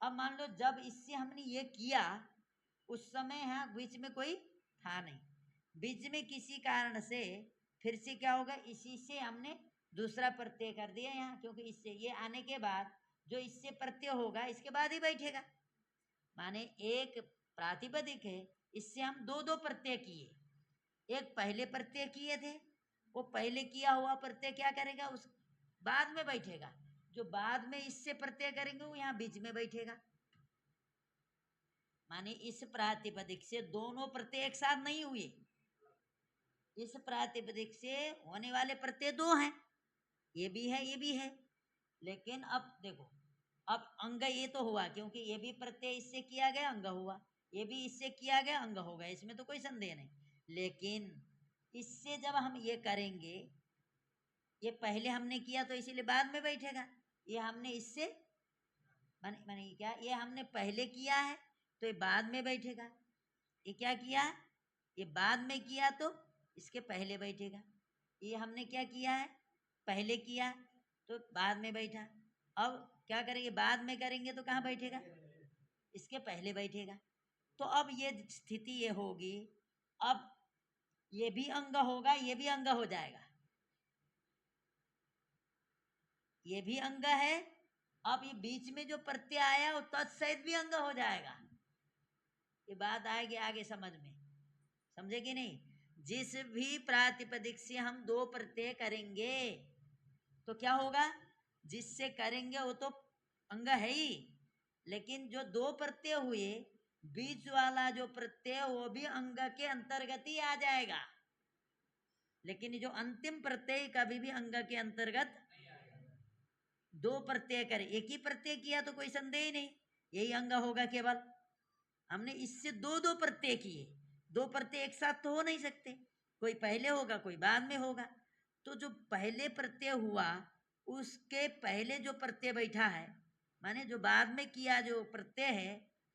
अब मान लो जब इससे हमने ये किया उस समय यहाँ बीच में कोई था नहीं, बीच में किसी कारण से फिर से क्या होगा, इसी से हमने दूसरा प्रत्यय कर दिया यहाँ, क्योंकि इससे ये आने के बाद जो इससे प्रत्यय होगा इसके बाद ही बैठेगा। माने एक प्रातिपदिक है, इससे हम दो दो प्रत्यय किए, एक पहले प्रत्यय किए थे, वो पहले किया हुआ प्रत्यय क्या करेगा, उस बाद में बैठेगा। जो बाद में इससे प्रत्यय करेंगे वो यहाँ बीच में बैठेगा। माने इस प्रातिपदिक से दोनों प्रत्यय एक साथ नहीं हुए, इस प्रातिपदिक से होने वाले प्रत्यय दो हैं, ये भी है ये भी है। लेकिन अब देखो, अब अंग ये तो हुआ क्योंकि ये भी प्रत्यय इससे किया गया अंग हुआ, ये भी इससे किया गया अंग होगा, इसमें तो कोई संदेह नहीं। लेकिन इससे जब हम ये करेंगे, ये पहले हमने किया तो इसीलिए बाद में बैठेगा। ये हमने इससे माने क्या, ये हमने पहले किया है तो ये बाद में बैठेगा। ये क्या किया है, ये बाद में किया तो इसके पहले बैठेगा। ये हमने क्या किया है, पहले किया तो बाद में बैठा। अब क्या करेंगे, बाद में करेंगे तो कहाँ बैठेगा, इसके पहले बैठेगा। तो अब ये स्थिति ये होगी, अब ये भी अंग होगा, ये भी अंग हो जाएगा, ये भी अंग है। अब ये बीच में जो प्रत्यय आया वो तत्सहित भी अंग हो जाएगा। ये बात आएगी आगे समझ में, समझे कि नहीं। जिस भी प्रातिपदिक से हम दो प्रत्यय करेंगे तो क्या होगा, जिससे करेंगे वो तो अंग है ही, लेकिन जो दो प्रत्यय हुए बीच वाला जो प्रत्यय वो भी अंग के अंतर्गत ही आ जाएगा, लेकिन जो अंतिम प्रत्यय कभी भी अंग के अंतर्गत, दो प्रत्यय करे, एक ही प्रत्यय किया तो कोई संदेह ही नहीं, यही अंग होगा केवल। हमने इससे दो दो प्रत्यय किए, दो प्रत्यय एक साथ तो हो नहीं सकते, कोई पहले होगा कोई बाद में होगा। तो जो पहले प्रत्यय हुआ उसके पहले जो प्रत्यय बैठा है, माने जो बाद में किया जो प्रत्यय है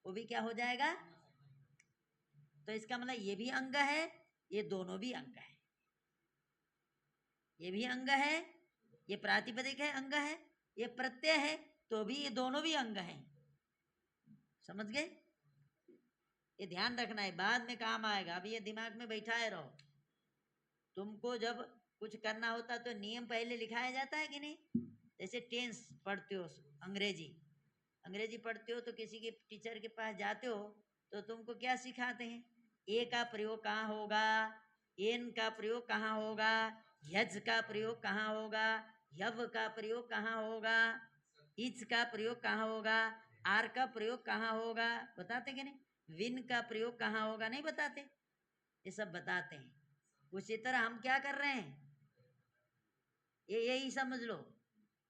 वो भी क्या हो जाएगा। तो इसका मतलब ये भी अंग है, ये दोनों भी अंग है, ये भी अंग है, ये प्रातिपदिक है अंग है, ये प्रत्यय है तो भी ये दोनों भी अंग है। समझ गए, ये ध्यान रखना है, बाद में काम आएगा, अभी ये दिमाग में बैठाए रहो। तुमको जब कुछ करना होता तो नियम पहले लिखाया जाता है कि नहीं, जैसे टेंस पढ़ते हो, अंग्रेजी अंग्रेजी पढ़ते हो तो किसी के टीचर के पास जाते हो तो तुमको क्या सिखाते हैं, ए का प्रयोग कहाँ होगा, एन का प्रयोग कहाँ होगा, यज का प्रयोग कहाँ होगा, यव का प्रयोग कहाँ होगा, इच का प्रयोग कहाँ होगा, आर का प्रयोग कहाँ होगा, बताते कि नहीं, विन का प्रयोग कहाँ होगा, नहीं बताते, ये सब बताते हैं। उसी तरह हम क्या कर रहे हैं, ये यही समझ लो,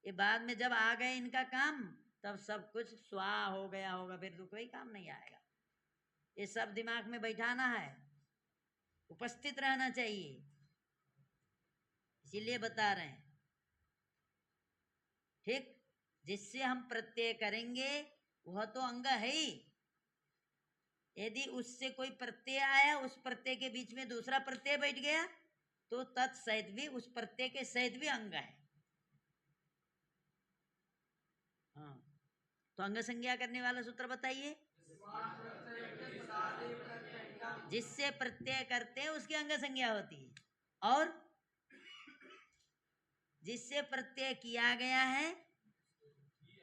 ये बाद में जब आ गए इनका काम तब सब कुछ स्वाहा हो गया होगा, फिर तो कोई काम नहीं आएगा। ये सब दिमाग में बैठाना है, उपस्थित रहना चाहिए, इसीलिए बता रहे हैं। ठीक, जिससे हम प्रत्यय करेंगे वह तो अंग है ही, यदि उससे कोई प्रत्यय आया उस प्रत्यय के बीच में दूसरा प्रत्यय बैठ गया तो तत्सहित भी उस प्रत्यय के सहित भी अंग है। हाँ, तो अंग संज्ञा करने वाला सूत्र बताइए, जिससे प्रत्यय करते हैं उसकी अंग संज्ञा होती है, और जिससे प्रत्यय किया गया है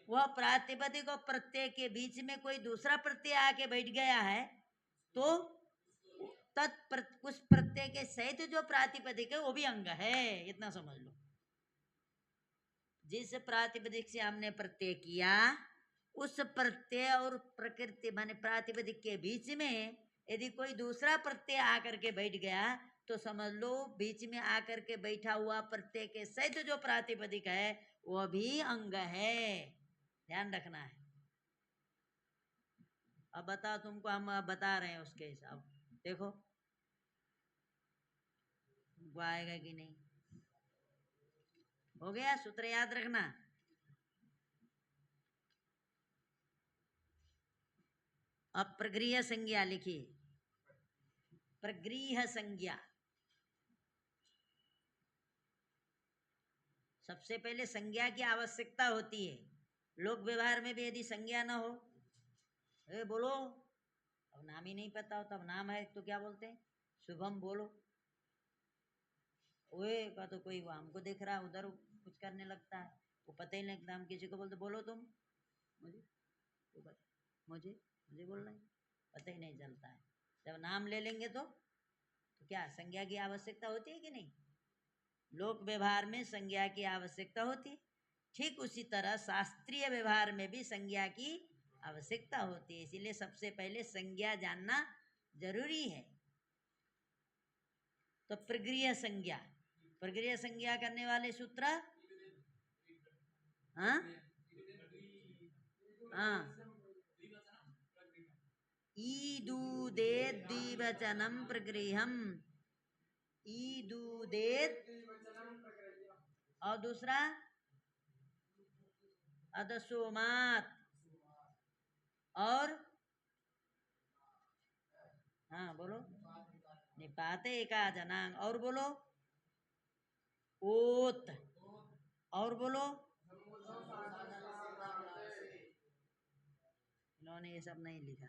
वह प्रातिपदिक और प्रत्यय के बीच में कोई दूसरा प्रत्यय आके बैठ गया है तो उस प्रत्यय के सहित जो प्रातिपदिक है वो भी अंग है, इतना समझ लो। जिस प्रातिपदिक से हमने प्रत्यय किया उस प्रत्यय और प्रकृति माने प्रातिपदिक के बीच में यदि कोई दूसरा प्रत्यय आकर के बैठ गया तो समझ लो बीच में आकर के बैठा हुआ प्रत्यय के सहित जो प्रातिपदिक है वह भी अंग है, ध्यान रखना है। अब बताओ, तुमको हम बता रहे हैं उसके हिसाब, देखो तुमको आएगा कि नहीं। हो गया, सूत्र याद रखना। अब प्रगृह संज्ञा लिखिए, प्रगृह संज्ञा, सबसे पहले संज्ञा की आवश्यकता होती है। लोक व्यवहार में भी यदि संज्ञा ना हो, बोलो, अब नाम ही नहीं पता हो तब नाम है तो क्या बोलते हैं, शुभम बोलो, ओए का तो कोई हमको देख रहा है उधर कुछ करने लगता है, वो पता ही नहीं लगता, हम किसी को बोलते बोलो तुम, मुझे तो बता, मुझे मुझे बोलना है, पता ही नहीं चलता है। जब नाम ले लेंगे तो क्या संज्ञा की आवश्यकता होती है कि नहीं, लोक व्यवहार में संज्ञा की आवश्यकता होती है। ठीक उसी तरह शास्त्रीय व्यवहार में भी संज्ञा की आवश्यकता होती है, इसीलिए सबसे पहले संज्ञा जानना जरूरी है। तो प्रगृह संज्ञा, प्रगृह संज्ञा करने वाले सूत्र, हाँ हाँ, ईदूदे द्विवचनम प्रगृहम, ईदूदेत, और दूसरा अदसोमात, और हाँ बोलो, निपाते का जनांग, और बोलो ओत, और बोलो, इन्होंने ये सब नहीं लिखा,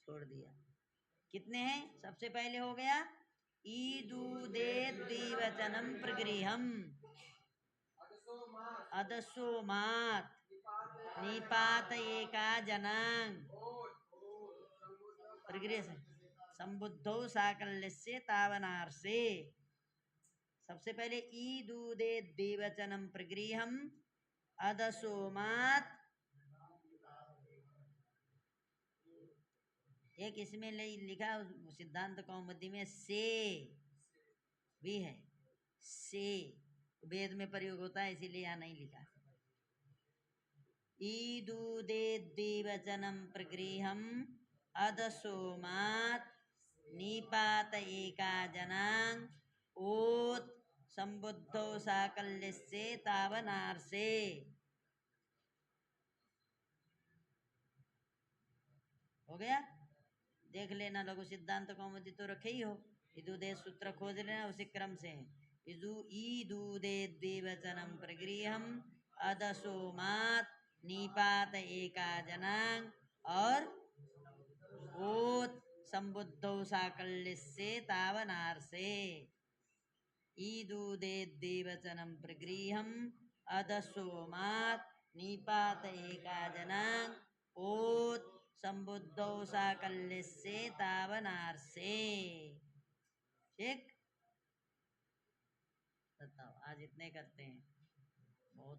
छोड़ दिया। कितने हैं, सबसे पहले हो गया ईदूदे द्विवचनम प्रगृहम, अदसोमात, निपात एका जनांग, प्रगृह से संबुद्धौ साकल्यस्य तावनार्से। सबसे पहले ईदूदे देवचनम प्रगृहम अदसोमात। एक इसमें लिखा सिद्धांत कौमुदी में से भी है, से वेद में प्रयोग होता है, इसीलिए यहाँ नहीं लिखा। ईदूदे देवचनम प्रगृहम अदसोमात निपात एका जनांग ओत संबुद्धो साकल्यस्य तावनार्से। हो गया, देख लेना, लघु सिद्धांत कौमुदी तो रखे ही हो, ईदूदे सूत्र खोज लेना, उसी क्रम से है। ईदूदे द्विवचनम प्रगृहम अदसोमात निपात एका जनांग और ओत संबुद्धौ साकल्यस्य तावनार्से। ईदूदे द्विवचनम प्रगृहम अदसोमात निपात एका जनांग ओत संबुद्धौ साकल्यस्य तावनार्से। ठीक, बताओ, आज इतने करते हैं।